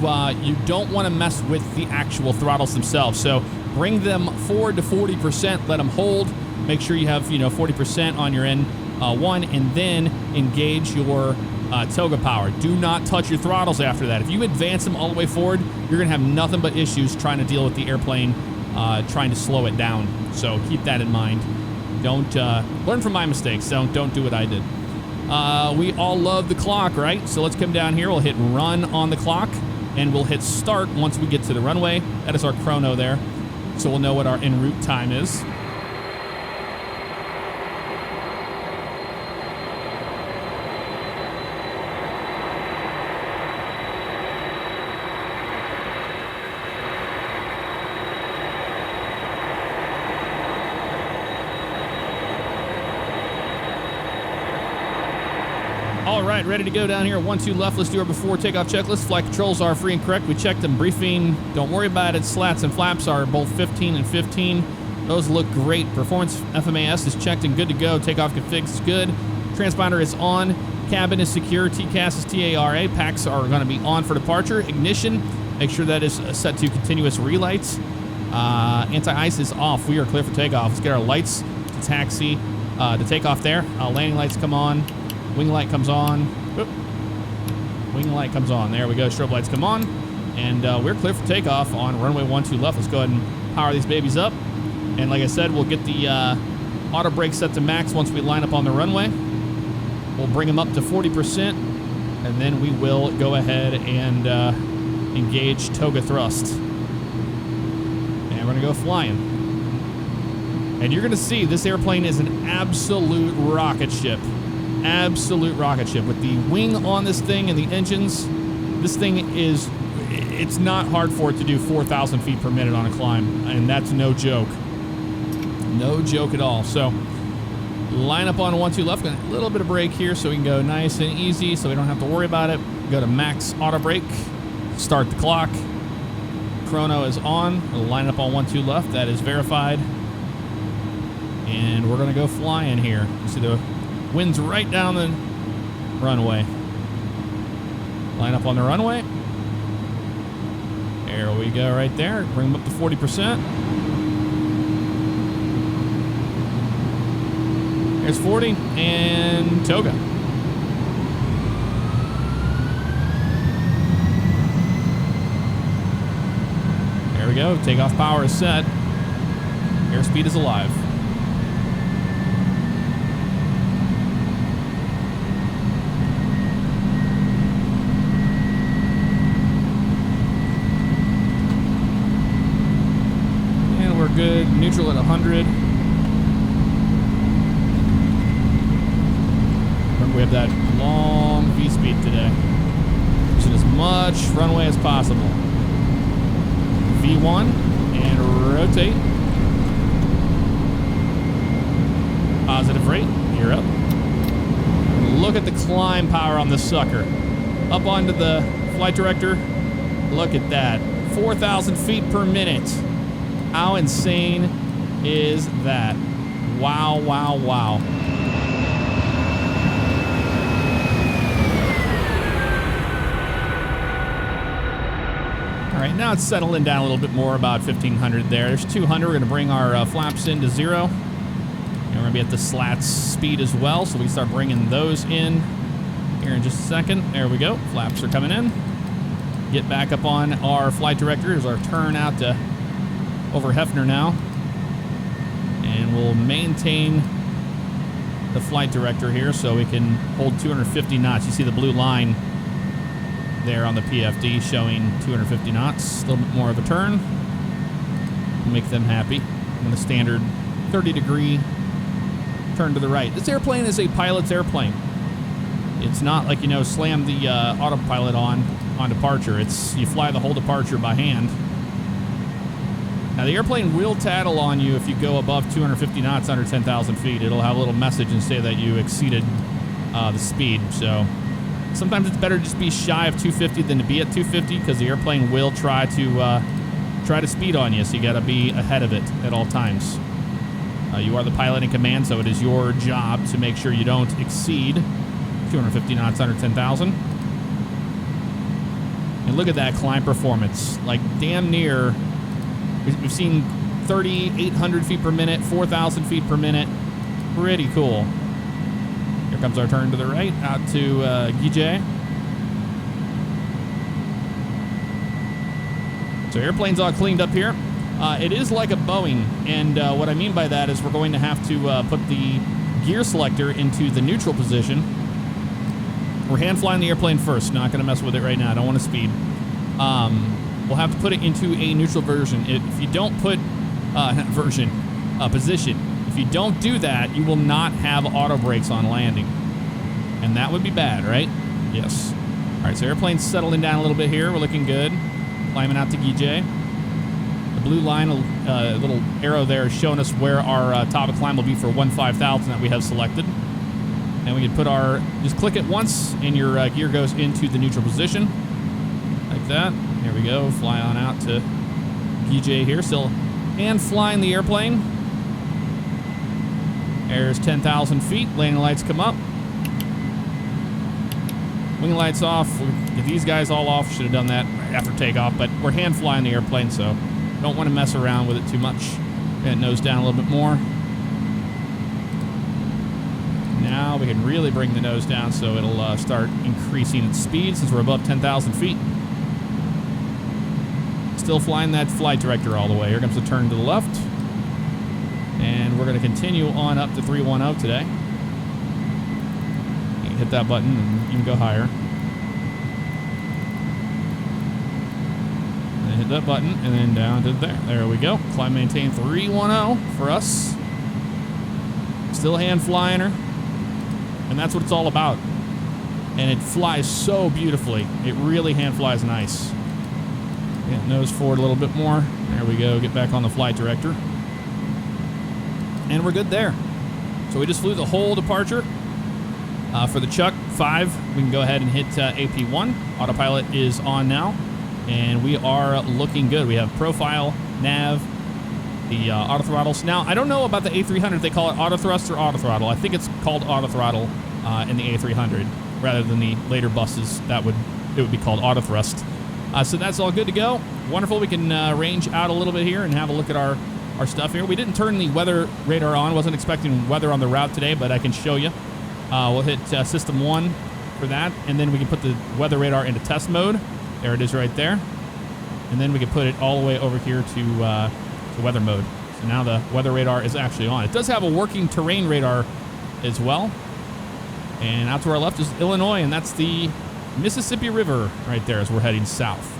don't want to mess with the actual throttles themselves. So bring them forward to 40%, let them hold. Make sure you have 40% on your N1, and then engage your toga power. Do not touch your throttles after that. If you advance them all the way forward, you're going to have nothing but issues trying to deal with the airplane trying to slow it down. So keep that in mind. Don't learn from my mistakes. Don't do what I did. We all love the clock, right? So let's come down here. We'll hit run on the clock, and we'll hit start once we get to the runway. That is our chrono there. So we'll know what our en route time is. All right, ready to go down here. 1-2 left. Let's do our before takeoff checklist. Flight controls are free and correct. We checked them. Briefing, don't worry about it. Slats and flaps are both 15 and 15. Those look great. Performance FMAS is checked and good to go. Takeoff configs is good. Transponder is on. Cabin is secure. TCAS is TARA. Packs are going to be on for departure. Ignition, make sure that is set to continuous relights. Anti-ice is off. We are clear for takeoff. Let's get our lights to taxi, to take off there. Landing lights come on. Wing light comes on. Oop. Wing light comes on. There we go. Strobe lights come on. And we're clear for takeoff on runway 12 left. Let's go ahead and power these babies up. And like I said, we'll get the auto brake set to max once we line up on the runway. We'll bring them up to 40%. And then we will go ahead and engage toga thrust. And we're going to go flying. And you're going to see this airplane is an absolute rocket ship. Absolute rocket ship. With the wing on this thing and the engines, this thing is, it's not hard for it to do 4,000 feet per minute on a climb, and that's no joke. No joke at all. So line up on 1-2 left, a little bit of brake here so we can go nice and easy so we don't have to worry about it. Go to max auto brake, start the clock. Chrono is on. We'll line up on 1-2 left. That is verified. And we're going to go flying here. You see the wind's right down the runway. Line up on the runway. There we go right there. Bring them up to 40%. There's 40 and toga. There we go. Takeoff power is set. Airspeed is alive. Good. Neutral at 100. Remember, we have that long V-speed today. Using as much runway as possible. V1 and rotate. Positive rate. You're up. Look at the climb power on this sucker. Up onto the flight director. Look at that. 4,000 feet per minute. How insane is that? Wow, wow, wow. All right, now it's settling down a little bit more, about 1,500 there. There's 200. We're going to bring our flaps into 0. And we're going to be at the slats speed as well, so we start bringing those in here in just a second. There we go. Flaps are coming in. Get back up on our flight director. Here's our turn out to over Hefner now, and we'll maintain the flight director here so we can hold 250 knots. You see the blue line there on the PFD showing 250 knots. A little bit more of a turn. Make them happy. And a standard 30-degree turn to the right. This airplane is a pilot's airplane. It's not like, you know, slam the autopilot on departure. It's you fly the whole departure by hand. Now, the airplane will tattle on you if you go above 250 knots under 10,000 feet. It'll have a little message and say that you exceeded the speed. So sometimes it's better to just be shy of 250 than to be at 250 because the airplane will try to speed on you. So you got to be ahead of it at all times. You are the pilot in command, so it is your job to make sure you don't exceed 250 knots under 10,000. And look at that climb performance. Like damn near... We've seen 3,800 feet per minute, 4,000 feet per minute. Pretty cool. Here comes our turn to the right, out to Guijay. So airplane's all cleaned up here. It is like a Boeing, and what I mean by that is we're going to have to put the gear selector into the neutral position. We're hand flying the airplane first. Not going to mess with it right now. I don't want to speed. We'll have to put it into a neutral version. If you don't put position. If you don't do that, you will not have auto brakes on landing, and that would be bad, right? Yes. All right, so airplane's settling down a little bit here. We're looking good. Climbing out to Guijay. The blue line, a little arrow there, is showing us where our top of climb will be for 15,000 that we have selected. And we can put our, just click it once, and your gear goes into the neutral position, like that. Here we go. Fly on out to Guijay here. Still hand flying the airplane. There's 10,000 feet. Landing lights come up. Wing lights off. We'll get these guys all off. Should have done that after takeoff, but we're hand flying the airplane, so don't want to mess around with it too much. Get it nose down a little bit more. Now we can really bring the nose down so it'll start increasing its speed since we're above 10,000 feet. Still flying that flight director all the way. Here comes the turn to the left. And we're going to continue on up to 310 today. You can hit that button and you can go higher. And hit that button and then down to there. There we go. Climb maintain 310 for us. Still hand flying her. And that's what it's all about. And it flies so beautifully. It really hand flies nice. Get nose forward a little bit more. There we go. Get back on the flight director. And we're good there. So we just flew the whole departure. For the Chuck 5, we can go ahead and hit AP1. Autopilot is on now. And we are looking good. We have profile, nav, the auto throttles. Now, I don't know about the A300. They call it auto thrust or auto throttle. I think it's called auto throttle in the A300 rather than the later buses. It would be called auto thrust. So that's all good to go. Wonderful. We can range out a little bit here and have a look at our stuff here. We didn't turn the weather radar on. Wasn't expecting weather on the route today, but I can show you. We'll hit system 1 for that, and then we can put the weather radar into test mode. There it is right there. And then we can put it all the way over here to weather mode. So now the weather radar is actually on. It does have a working terrain radar as well. And out to our left is Illinois, and that's the Mississippi River right there as we're heading south.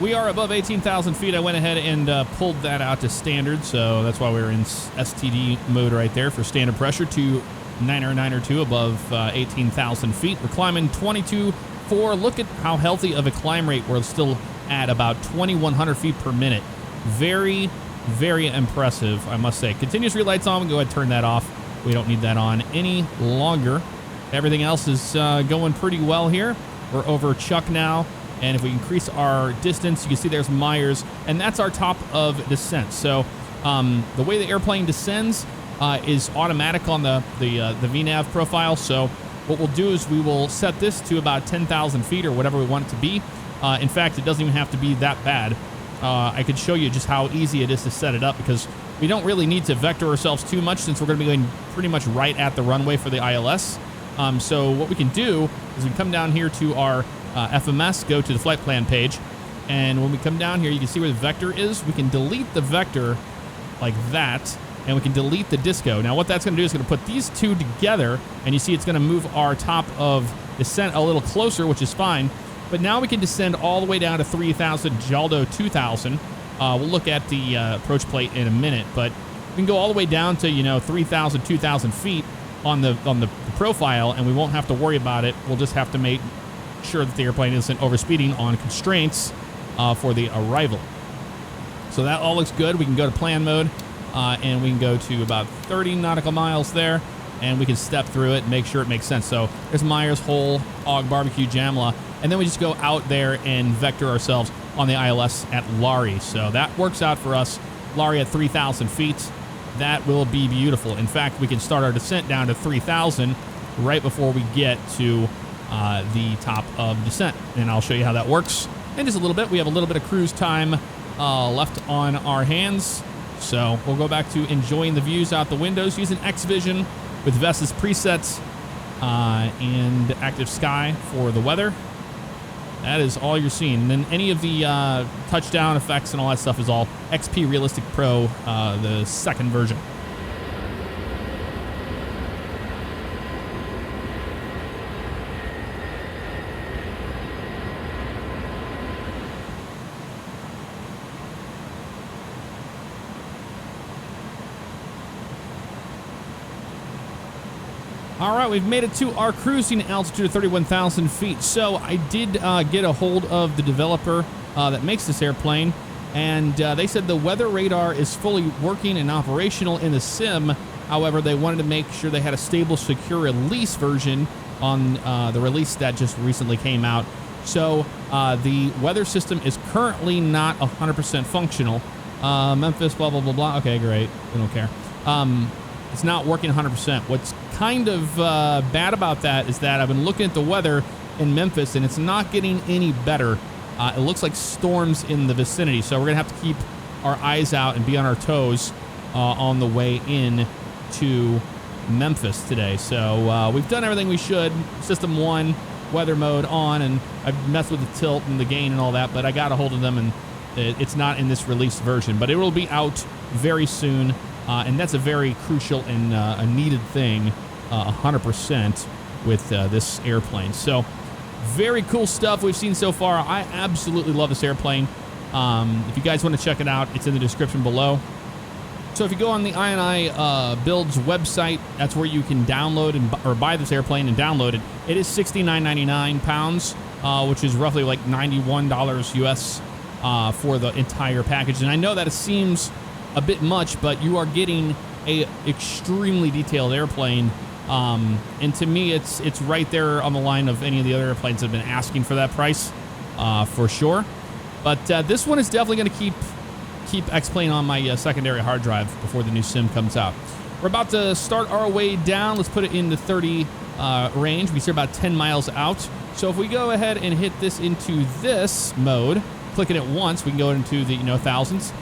We are above 18,000 feet. I went ahead and pulled that out to standard, so that's why we're in STD mode right there for standard pressure to 902 above 18,000 feet. We're climbing 22.4. Look at how healthy of a climb rate we're still at, about 2,100 feet per minute. Very, very impressive, I must say. Continuous relights on. We can go ahead and turn that off. We don't need that on any longer. Everything else is going pretty well here. We're over Chuck now. And if we increase our distance, you can see there's Myers, and that's our top of descent. So the way the airplane descends is automatic on the VNAV profile. So what we'll do is we will set this to about 10,000 feet or whatever we want it to be. In fact, it doesn't even have to be that bad. I could show you just how easy it is to set it up because we don't really need to vector ourselves too much since we're going to be going pretty much right at the runway for the ILS. So what we can do is we can come down here to our FMS, go to the flight plan page, and when we come down here, you can see where the vector is. We can delete the vector like that, and we can delete the disco. Now, what that's going to do is going to put these two together, and you see it's going to move our top of descent a little closer, which is fine. But now we can descend all the way down to 3,000, Jaldo 2,000. We'll look at the approach plate in a minute, but we can go all the way down to 3,000, 2,000 feet on the profile, and we won't have to worry about it. We'll just have to make sure that the airplane isn't overspeeding on constraints for the arrival. So that all looks good. We can go to plan mode, and we can go to about 30 nautical miles there, and we can step through it and make sure it makes sense. So there's Myers, Hole, Og, Barbecue, Jamla, and then we just go out there and vector ourselves on the ILS at Lari. So that works out for us. Lari at 3,000 feet. That will be beautiful. In fact, we can start our descent down to 3,000 right before we get to the top of descent. And I'll show you how that works in just a little bit. We have a little bit of cruise time left on our hands. So we'll go back to enjoying the views out the windows using X-Vision with Vesta's presets and Active Sky for the weather. That is all you're seeing. And then any of the touchdown effects and all that stuff is all XP Realistic Pro, the second version. All right, we've made it to our cruising altitude of 31,000 feet. So I did get a hold of the developer that makes this airplane, and they said the weather radar is fully working and operational in the sim. However, they wanted to make sure they had a stable, secure release version on the release that just recently came out. So the weather system is currently not 100% functional. Memphis, blah, blah, blah, blah. Okay, great. We don't care. It's not working 100%. What's kind of bad about that is that I've been looking at the weather in Memphis, and it's not getting any better. It looks like storms in the vicinity, so we're going to have to keep our eyes out and be on our toes on the way in to Memphis today. So we've done everything we should. System 1, weather mode on, and I've messed with the tilt and the gain and all that, but I got a hold of them, and it's not in this released version, but it will be out very soon. And that's a very crucial and a needed thing, 100% with this airplane. So very cool stuff we've seen so far. I absolutely love this airplane. If you guys want to check it out, it's in the description below. So if you go on the iniBuilds website, that's where you can download or buy this airplane and download it. It is $69.99, which is roughly like $91 US for the entire package. And I know that it seems a bit much, but you are getting a extremely detailed airplane, and to me it's right there on the line of any of the other airplanes that have been asking for that price, for sure. But this one is definitely going to keep X-Plane on my secondary hard drive before the new sim comes out. We're about to start our way down. Let's put it in the 30 range. We see about 10 miles out. So if we go ahead and hit this into this mode, clicking it once, we can go into the thousands.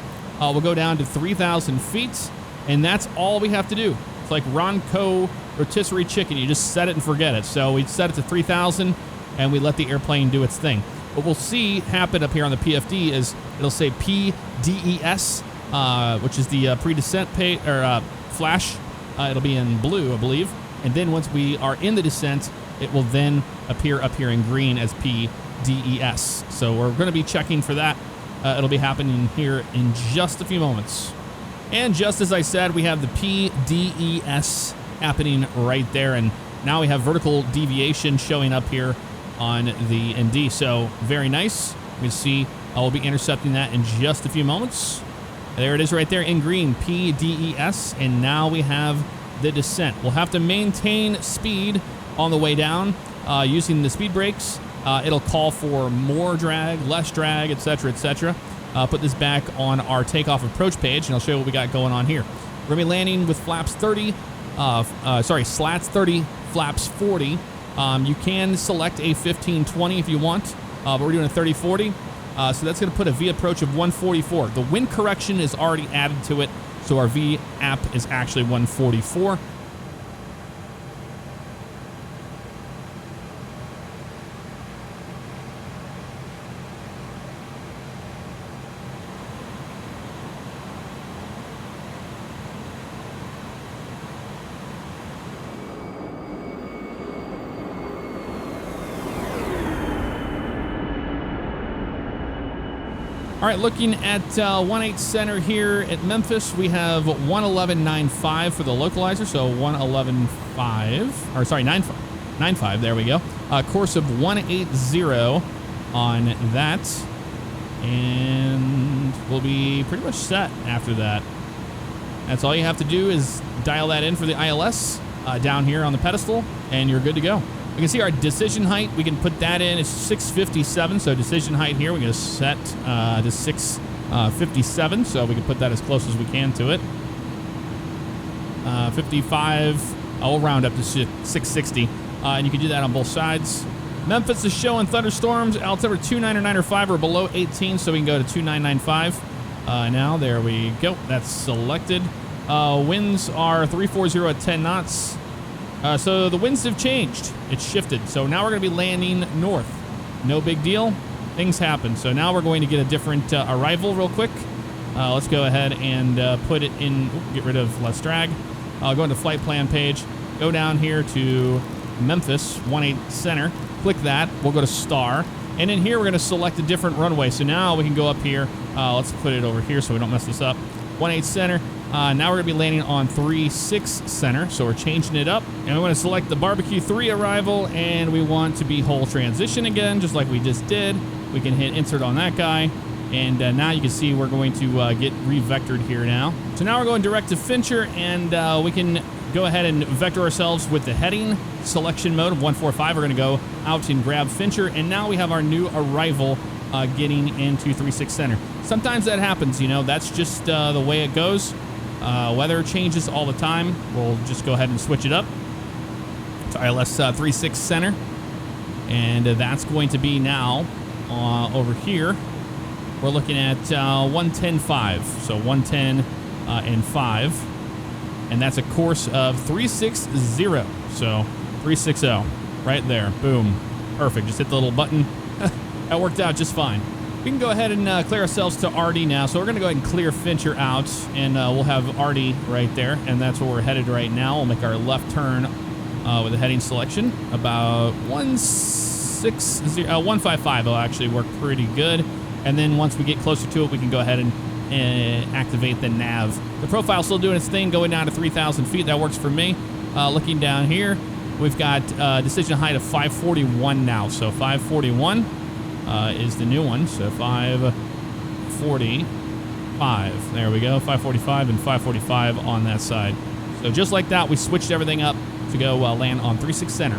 We'll go down to 3,000 feet, and that's all we have to do. It's like Ronco rotisserie chicken. You just set it and forget it. So we set it to 3,000, and we let the airplane do its thing. What we'll see happen up here on the PFD is it'll say PDES, which is the pre-descent flash. It'll be in blue, I believe. And then once we are in the descent, it will then appear up here in green as PDES. So we're going to be checking for that. It'll be happening here in just a few moments. And just as I said, we have the PDES happening right there. And now we have vertical deviation showing up here on the ND. So very nice. You can see I'll be intercepting that in just a few moments. There it is right there in green, PDES. And now we have the descent. We'll have to maintain speed on the way down using the speed brakes. It'll call for more drag, less drag, etc., etc. Put this back on our takeoff approach page, and I'll show you what we got going on here. We're going to be landing with flaps 30, slats 30, flaps 40. You can select a 15-20 if you want, but we're doing a 30-40. So that's going to put a V approach of 144. The wind correction is already added to it, so our V app is actually 144. All right, looking at 1.8 center here at Memphis, we have 111.95 for the localizer, so 111.5, or sorry, 9.5, there we go. Course of 180 on that, and we'll be pretty much set after that. That's all you have to do is dial that in for the ILS down here on the pedestal, and you're good to go. We can see our decision height. We can put that in. It's 657, so decision height here. We're going to set to 657, so we can put that as close as we can to it. 55, I'll round up to 660, and you can do that on both sides. Memphis is showing thunderstorms. Altimeter 299.5 or below 18, so we can go to 2995. Now, there we go. That's selected. Winds are 340 at 10 knots. So the winds have changed. It's shifted. So now we're going to be landing north. No big deal. Things happen. So now we're going to get a different arrival real quick. Let's go ahead and put it in. Get rid of less drag. Go into flight plan page. Go down here to Memphis 18 center. Click that. We'll go to star. And in here, we're going to select a different runway. So now we can go up here. Let's put it over here so we don't mess this up. 18 center. Now we're going to be landing on 36 center. So we're changing it up. And we want to select the barbecue 3 arrival. And we want to be whole transition again, just like we just did. We can hit insert on that guy. And now you can see we're going to get re-vectored here now. So now we're going direct to Fincher, and we can go ahead and vector ourselves with the heading selection mode of 145. We're going to go out and grab Fincher, and now we have our new arrival getting into 36 center. Sometimes that happens, you know, that's just the way it goes. Weather changes all the time. We'll just go ahead and switch it up to ILS 36 center, and that's going to be now over here. We're looking at 110.5, so 110 and 5, and that's a course of 360, so 360 right there. Boom, perfect. Just hit the little button. That worked out just fine. We can go ahead and clear ourselves to RD now. So we're going to go ahead and clear Fincher out, and we'll have RD right there, and that's where we're headed right now. We'll make our left turn with the heading selection. About 155 will actually work pretty good. And then once we get closer to it, we can go ahead and activate the nav. The profile's still doing its thing, going down to 3,000 feet. That works for me. Looking down here, we've got decision height of 541 now. So 541 is the new one. So 545. There we go. 545 and 545 on that side. So just like that, we switched everything up to go land on 36 center.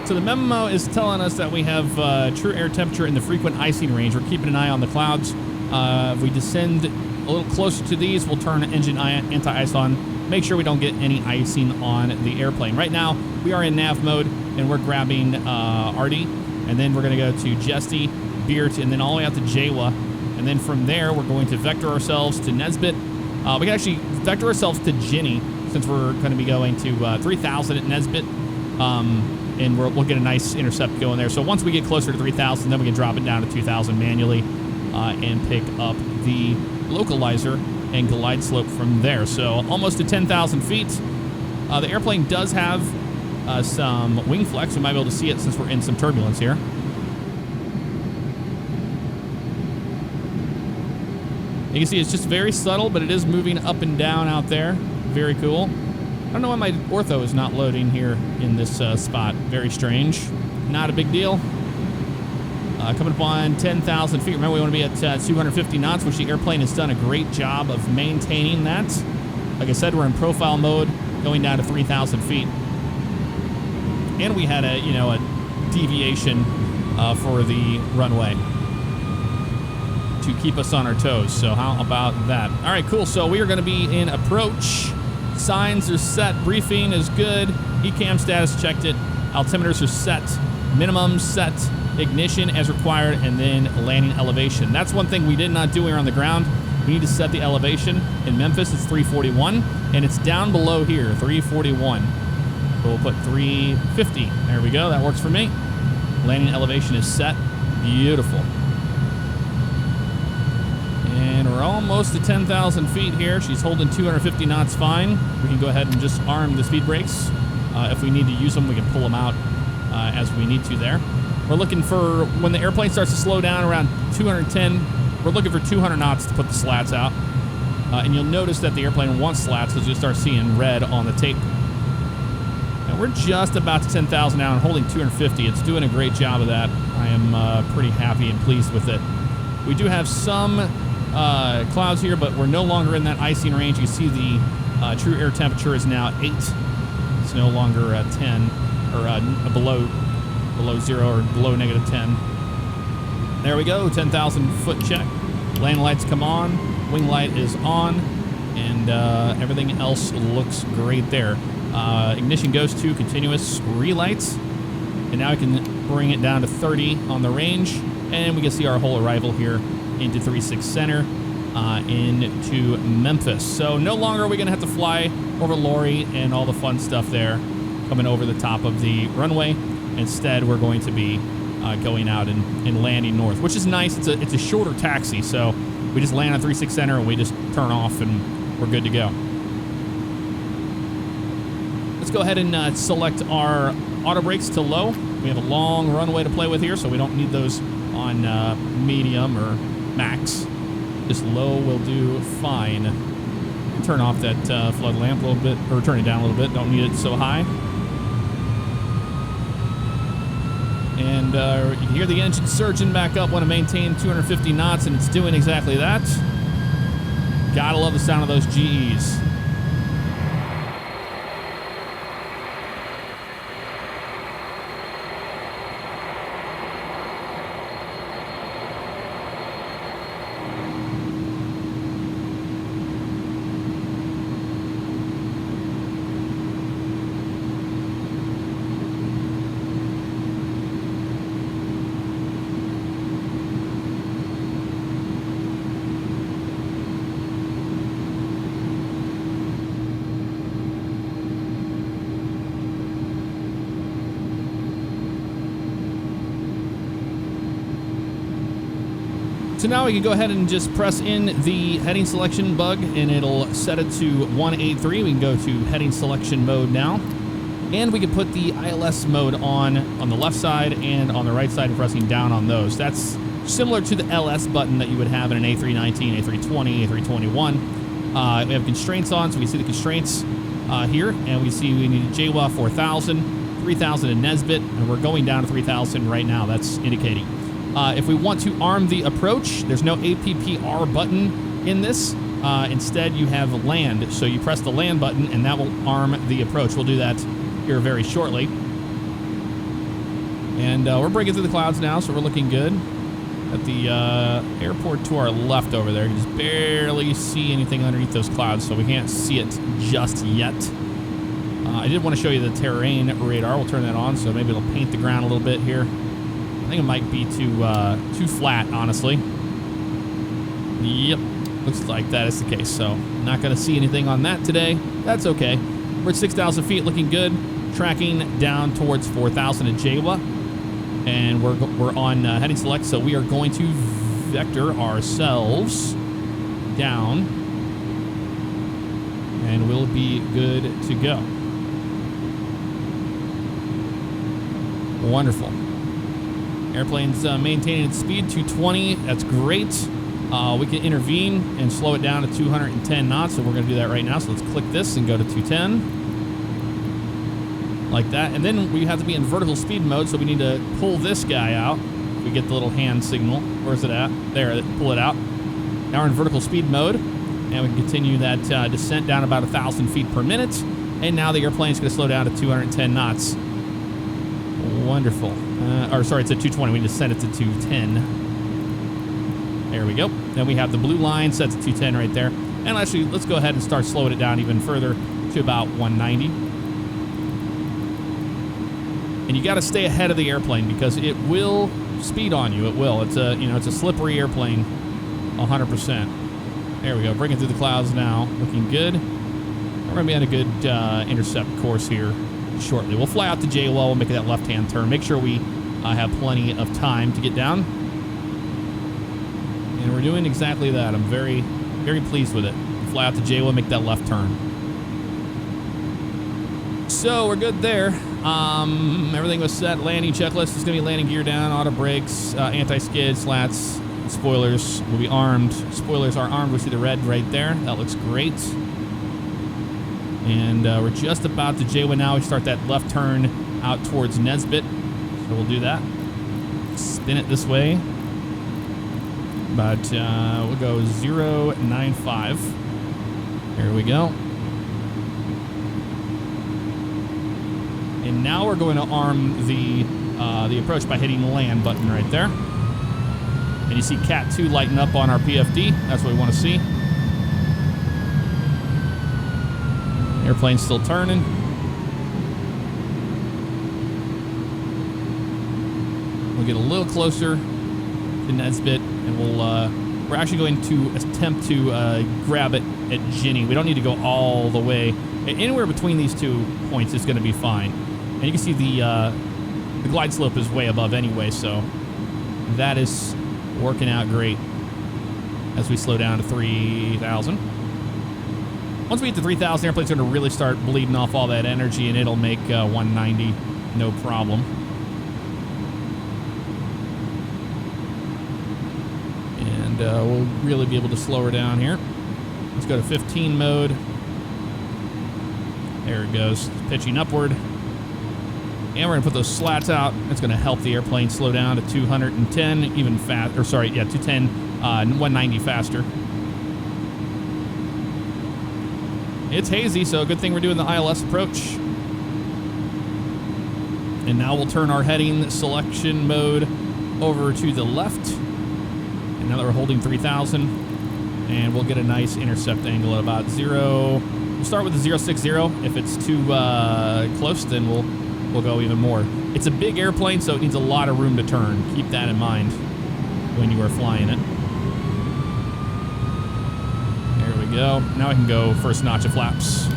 So the memo is telling us that we have true air temperature in the frequent icing range. We're keeping an eye on the clouds. If we descend a little closer to these, we'll turn engine anti-ice on. Make sure we don't get any icing on the airplane. Right now, we are in nav mode, and we're grabbing RD. And then we're going to go to Jesty, Beert, and then all the way out to Jawa. And then from there, we're going to vector ourselves to Nesbit. We can actually vector ourselves to Ginny, since we're going to be going to 3,000 at Nesbit. And we'll get a nice intercept going there. So once we get closer to 3,000, then we can drop it down to 2,000 manually and pick up the localizer and glide slope from there. So almost to 10,000 feet. The airplane does have some wing flex. We might be able to see it since we're in some turbulence here. You can see it's just very subtle, but it is moving up and down out there. Very cool. I don't know why my ortho is not loading here in this spot. Very strange. Not a big deal. Coming up on 10,000 feet. Remember, we want to be at 250 knots, which the airplane has done a great job of maintaining that. Like I said, we're in profile mode, going down to 3,000 feet. And we had a deviation for the runway to keep us on our toes. So how about that? All right, cool. So we are going to be in approach. Signs are set. Briefing is good. ECAM status checked it. Altimeters are set. Minimum set. Ignition as required. And then landing elevation. That's one thing we did not do when we were on the ground. We need to set the elevation. In Memphis, it's 341. And it's down below here, 341. So we'll put 350. There we go. That works for me. Landing elevation is set. Beautiful. And we're almost to 10,000 feet here. She's holding 250 knots fine. We can go ahead and just arm the speed brakes. If we need to use them, we can pull them out as we need to there. We're looking for, when the airplane starts to slow down around 210, we're looking for 200 knots to put the slats out. And you'll notice that the airplane wants slats because you'll start seeing red on the tape. And we're just about to 10,000 now and holding 250. It's doing a great job of that. I am pretty happy and pleased with it. We do have some clouds here, but we're no longer in that icing range. You see the true air temperature is now 8. It's no longer 10 or below 0 or below -10. There we go, 10,000 foot check. Landing lights come on, wing light is on, and everything else looks great there. Ignition goes to continuous relights, and now we can bring it down to 30 on the range, and we can see our whole arrival here into 36 Center into Memphis. So no longer are we going to have to fly over Lori and all the fun stuff there coming over the top of the runway. Instead, we're going to be going out and landing north, which is nice. It's a shorter taxi, so we just land on 36 Center and we just turn off and we're good to go. Let's go ahead and select our auto brakes to low. We have a long runway to play with here, so we don't need those on medium or max. Just low will do fine. Turn off that flood lamp a little bit, or turn it down a little bit. Don't need it so high. And you can hear the engine surging back up. Want to maintain 250 knots, and it's doing exactly that. Gotta love the sound of those GEs. So now we can go ahead and just press in the heading selection bug, and it'll set it to 183. We can go to heading selection mode now. And we can put the ILS mode on the left side and on the right side, pressing down on those. That's similar to the LS button that you would have in an A319, A320, A321. We have constraints on, so we see the constraints here, and we see we need a JWA 4000, 3000 in Nesbit, and we're going down to 3000 right now. That's indicating. If we want to arm the approach, there's no APPR button in this. Instead, you have land. So you press the land button, and that will arm the approach. We'll do that here very shortly. And we're breaking through the clouds now, so we're looking good. At the airport to our left over there, you can just barely see anything underneath those clouds, so we can't see it just yet. I did want to show you the terrain radar. We'll turn that on, so maybe it'll paint the ground a little bit here. I think it might be too flat, honestly. Yep, looks like that is the case. So not going to see anything on that today. That's okay. We're at 6,000 feet, looking good. Tracking down towards 4,000 at JWA, and we're on heading select. So we are going to vector ourselves down, and we'll be good to go. Wonderful. Airplane's maintaining its speed, 220. That's great. We can intervene and slow it down to 210 knots, so we're going to do that right now. So let's click this and go to 210. Like that. And then we have to be in vertical speed mode, so we need to pull this guy out. We get the little hand signal. Where's it at? There, pull it out. Now we're in vertical speed mode, and we can continue that descent down about 1,000 feet per minute. And now the airplane's going to slow down to 210 knots. Wonderful. Or sorry, it's at 220. We just set it to 210. There we go. Then we have the blue line set to 210 right there. And actually, let's go ahead and start slowing it down even further to about 190. And you got to stay ahead of the airplane because it will speed on you. It will. It's a slippery airplane, 100%. There we go. Breaking through the clouds now. Looking good. We're going to be on a good intercept course here shortly. We'll fly out to JWA. We'll make that left-hand turn. Make sure we have plenty of time to get down. And we're doing exactly that. I'm very, very pleased with it. Fly out to JWA, make that left turn. So we're good there. Everything was set. Landing checklist is going to be landing gear down, auto brakes, anti-skid, slats, spoilers will be armed. Spoilers are armed. We see the red right there. That looks great. And we're just about to JWA now. We start that left turn out towards Nesbit. So we'll do that. Spin it this way. but we'll go 095. Here we go. And now we're going to arm the approach by hitting the land button right there. And you see Cat 2 lighten up on our PFD. That's what we want to see. Airplane's still turning. We'll get a little closer to Nesbit, and we're actually going to attempt to grab it at Ginny. We don't need to go all the way. Anywhere between these 2 points is going to be fine. And you can see the glide slope is way above anyway, so that is working out great as we slow down to 3,000. Once we get to 3,000, airplane's going to really start bleeding off all that energy, and it'll make 190 no problem. And we'll really be able to slow her down here. Let's go to 15 mode. There it goes, pitching upward. And we're going to put those slats out. It's going to help the airplane slow down to 210, even fast. Or sorry, yeah, 210, 190 faster. It's hazy, so good thing we're doing the ILS approach. And now we'll turn our heading selection mode over to the left. And now that we're holding 3,000, and we'll get a nice intercept angle at about 0. We'll start with the 060. If it's too close, then we'll go even more. It's a big airplane, so it needs a lot of room to turn. Keep that in mind when you are flying it. There we go. Now I can go first notch of flaps.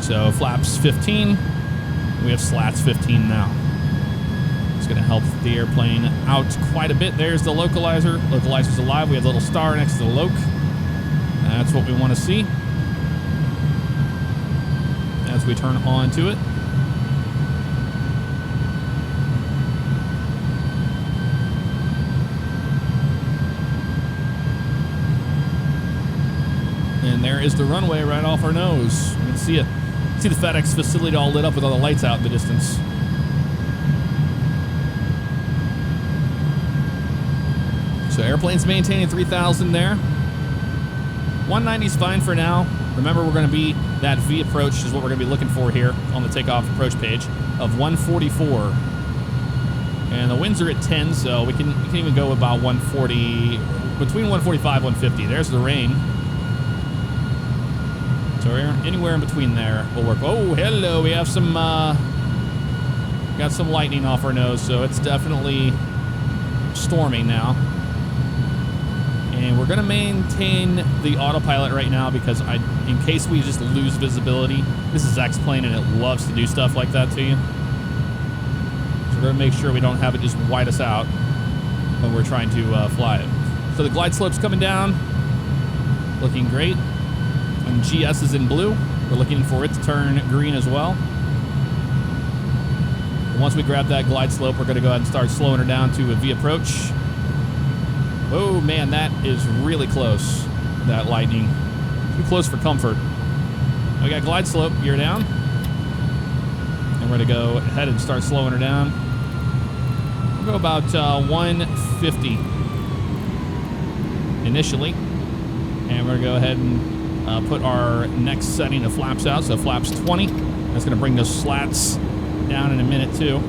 So flaps 15. We have slats 15 now. It's going to help the airplane out quite a bit. There's the localizer. Localizer's alive. We have a little star next to the loc. That's what we want to see as we turn on to it. And there is the runway right off our nose. You can see it. See the FedEx facility all lit up with all the lights out in the distance. So airplane's maintaining 3,000 there. 190 is fine for now. Remember, we're going to be, that V approach is what we're going to be looking for here on the takeoff approach page of 144. And the winds are at 10, so we can even go about 140, between 145 and 150. There's the rain. So anywhere in between there will work. Oh, hello. We have some, got some lightning off our nose, so it's definitely storming now. And we're going to maintain the autopilot right now because in case we just lose visibility, this is X-Plane and it loves to do stuff like that to you. So we're going to make sure we don't have it just white us out when we're trying to fly it. So the glide slope's coming down, looking great. And GS is in blue. We're looking for it to turn green as well. And once we grab that glide slope, we're going to go ahead and start slowing her down to a V approach. Oh man, that is really close, that lightning. Too close for comfort. We got glide slope, gear down. And we're going to go ahead and start slowing her down. We'll go about 150 initially. And we're going to go ahead and put our next setting of flaps out, so flaps 20. That's going to bring those slats down in a minute too.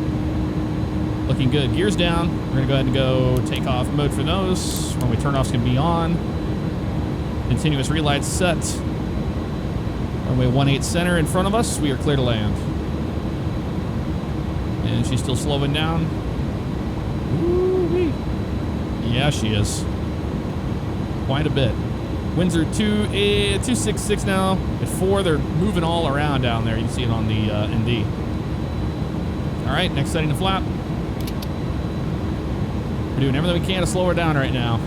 Looking good. Gears down. We're going to go ahead and go takeoff mode for those. When we turn off, it's going to be on. Continuous relight set. Runway 18 center in front of us. We are clear to land. And she's still slowing down. Woo-wee. Yeah, she is. Quite a bit. Winds are 266 now. At 4, they're moving all around down there. You can see it on the ND. All right, next setting to flap. We're doing everything we can to slow her down right now.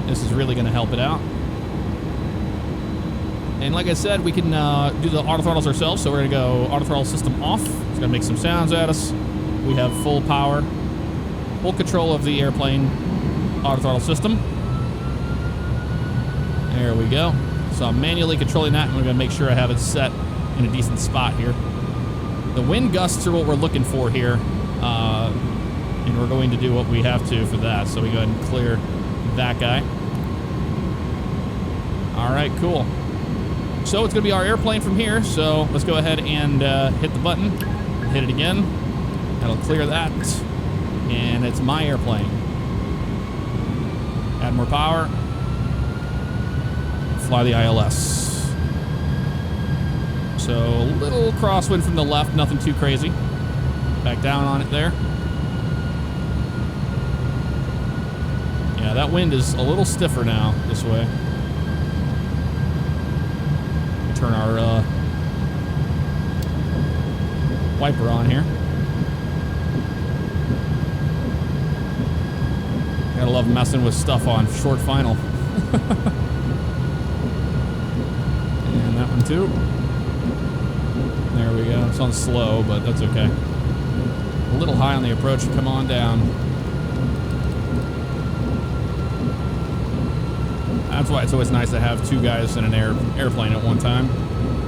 This is really going to help it out. And like I said, we can do the auto throttles ourselves. So we're going to go auto throttle system off. It's going to make some sounds at us. We have full power, full control of the airplane auto throttle system. There we go. So I'm manually controlling that, and we're going to make sure I have it set in a decent spot here. The wind gusts are what we're looking for here. And we're going to do what we have to for that. So we go ahead and clear that guy. All right, cool. So it's going to be our airplane from here. So let's go ahead and hit the button. Hit it again. That'll clear that. And it's my airplane. Add more power. Fly the ILS. So a little crosswind from the left, nothing too crazy. Back down on it there. Yeah, that wind is a little stiffer now this way. Turn our wiper on here. Gotta love messing with stuff on short final. And that one too. There we go. It's on slow, but that's okay. A little high on the approach. Come on down. That's why it's always nice to have two guys in an airplane at one time.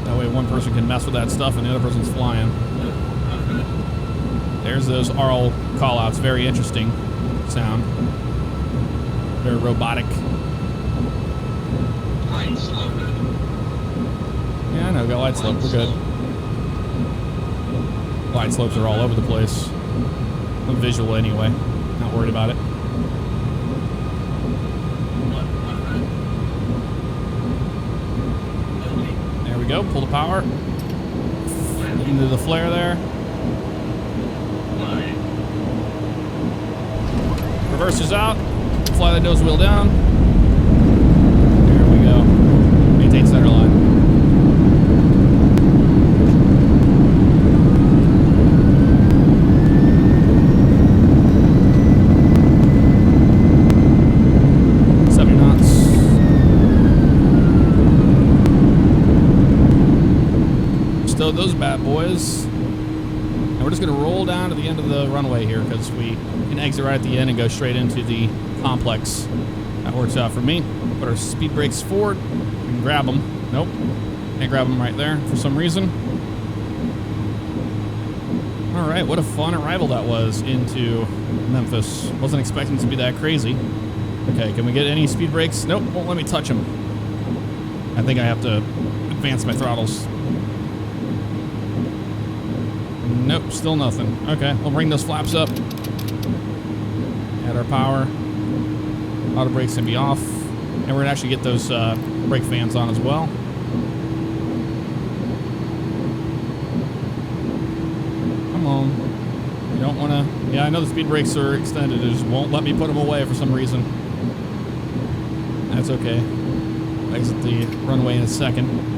That way one person can mess with that stuff and the other person's flying. There's those RL callouts. Very interesting sound. Very robotic. Light slope. Yeah, I know. Got light slope. We're good. Light slopes are all over the place. I'm visual anyway. Not worried about it. There we go. Pull the power. Into the flare there. Reverses out. Fly the nose wheel down. There we go. Maintain center line. Stow those bad boys. And we're just going to roll down to the end of the runway here because we can exit right at the end and go straight into the complex. That works out for me. Put our speed brakes forward. We can grab them. Nope. Can't grab them right there for some reason. All right, what a fun arrival that was into Memphis. Wasn't expecting it to be that crazy. Okay, can we get any speed brakes? Nope, won't let me touch them. I think I have to advance my throttles. Nope, still nothing. Okay, we'll bring those flaps up. Add our power. Auto brakes can be off. And we're gonna actually get those brake fans on as well. Come on. You don't wanna... Yeah, I know the speed brakes are extended. It just won't let me put them away for some reason. That's okay. Exit the runway in a second.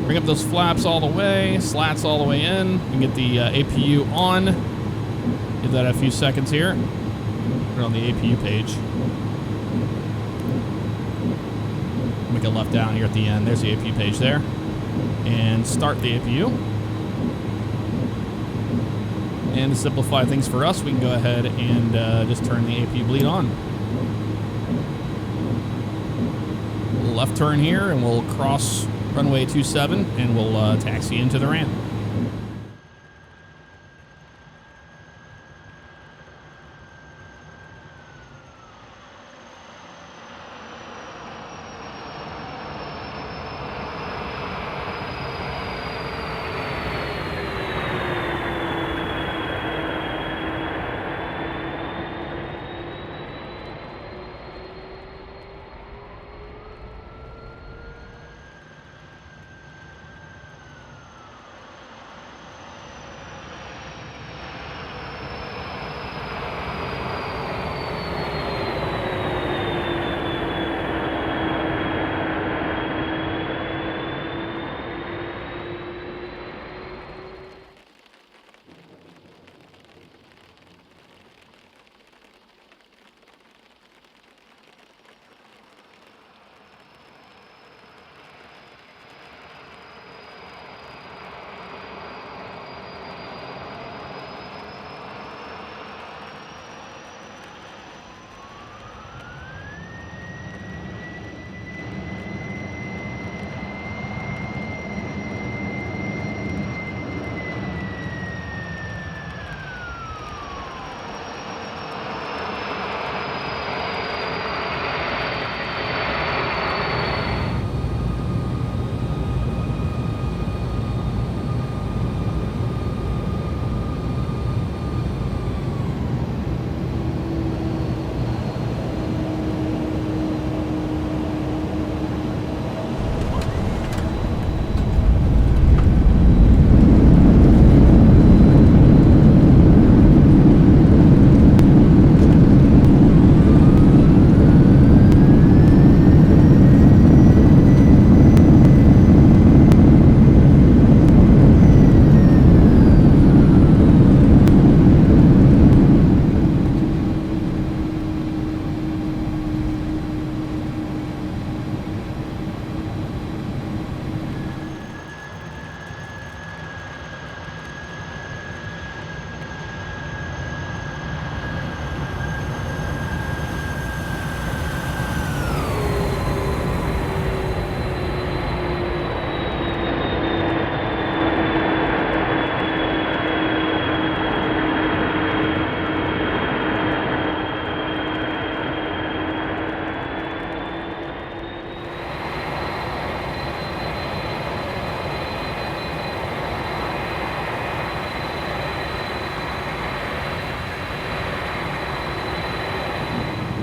Bring up those flaps all the way, slats all the way in, and get the APU on. Give that a few seconds here. Put it on the APU page. Make a left down here at the end. There's the APU page there. And start the APU. And to simplify things for us, we can go ahead and just turn the APU bleed on. Left turn here, and we'll cross runway 27, and we'll taxi into the ramp.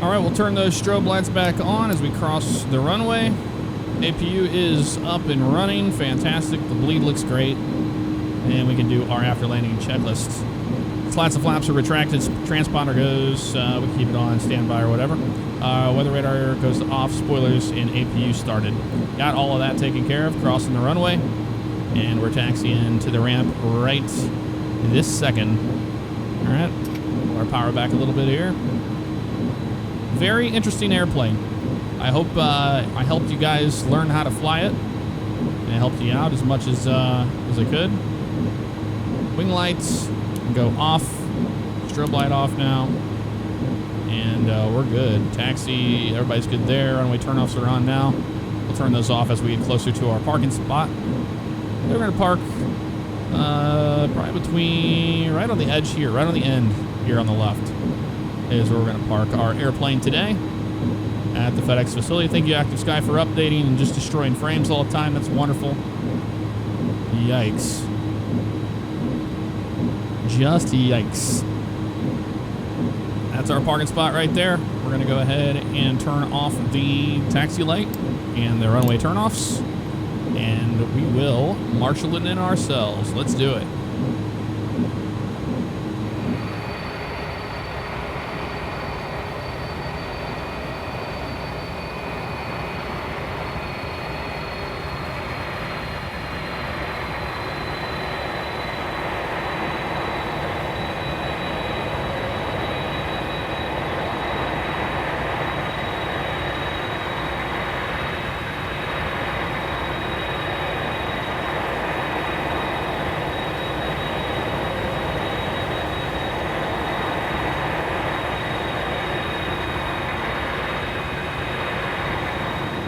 All right, we'll turn those strobe lights back on as we cross the runway. APU is up and running. Fantastic. The bleed looks great. And we can do our after landing checklist. Slats and flaps are retracted. Transponder goes. We can keep it on standby or whatever. Weather radar goes off. Spoilers and APU started. Got all of that taken care of. Crossing the runway. And we're taxiing to the ramp right this second. All right. Pull our power back a little bit here. Very interesting airplane. I hope I helped you guys learn how to fly it. And I helped you out as much as I could. Wing lights go off. Strobe light off now. And we're good. Taxi, everybody's good there. Runway turnoffs are on now. We'll turn those off as we get closer to our parking spot. We're going to park probably between, right on the edge here, right on the end here on the left is where we're going to park our airplane today at the FedEx facility. Thank you, Active Sky, for updating and just destroying frames all the time. That's wonderful. Yikes. Just yikes. That's our parking spot right there. We're going to go ahead and turn off the taxi light and the runway turnoffs, and we will marshal it in ourselves. Let's do it.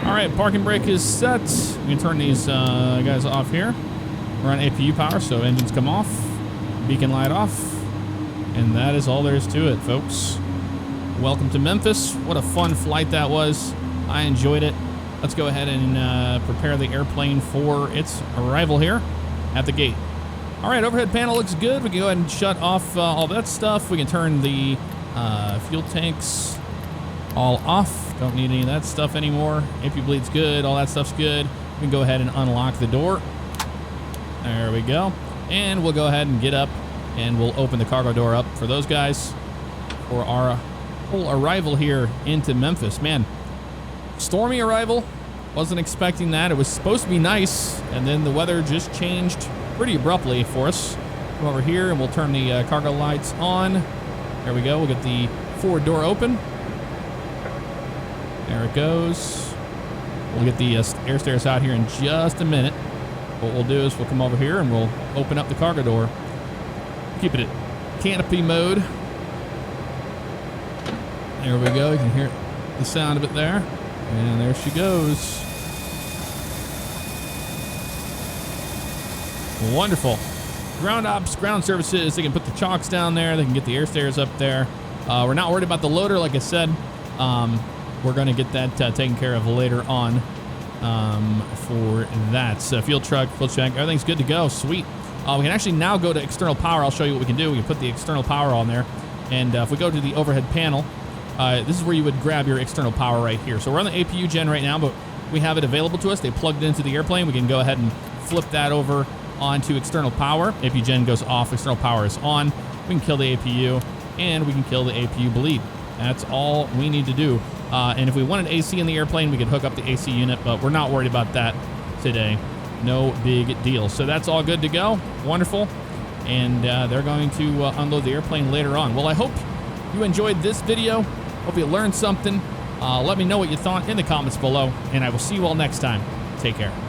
All right, parking brake is set. We can turn these guys off here. We're on APU power, so engines come off, beacon light off, and that is all there is to it, folks. Welcome to Memphis. What a fun flight that was. I enjoyed it. Let's go ahead and prepare the airplane for its arrival here at the gate. All right, overhead panel looks good. We can go ahead and shut off all that stuff. We can turn the fuel tanks all off. Don't need any of that stuff anymore. APU bleed's good. All that stuff's good. We can go ahead and unlock the door. There we go. And we'll go ahead and get up and we'll open the cargo door up for those guys for our whole arrival here into Memphis. Man, stormy arrival. Wasn't expecting that. It was supposed to be nice, and then the weather just changed pretty abruptly for us. Come over here and we'll turn the cargo lights on. There we go. We'll get the forward door open. There it goes. We'll get the air stairs out here in just a minute. What we'll do is we'll come over here and we'll open up the cargo door. Keep it at canopy mode. There we go. You can hear the sound of it there. And there she goes. Wonderful. Ground ops, ground services. They can put the chocks down there. They can get the air stairs up there. We're not worried about the loader, like I said. We're going to get that taken care of later on for that. So fuel truck, fuel check, everything's good to go. Sweet. We can actually now go to external power. I'll show you what we can do. We can put the external power on there. And if we go to the overhead panel, this is where you would grab your external power right here. So we're on the APU gen right now, but we have it available to us. They plugged it into the airplane. We can go ahead and flip that over onto external power. APU gen goes off, external power is on. We can kill the APU, and we can kill the APU bleed. That's all we need to do. And if we wanted AC in the airplane, we could hook up the AC unit, but we're not worried about that today. No big deal. So that's all good to go. Wonderful. And they're going to unload the airplane later on. Well, I hope you enjoyed this video. Hope you learned something. Let me know what you thought in the comments below, and I will see you all next time. Take care.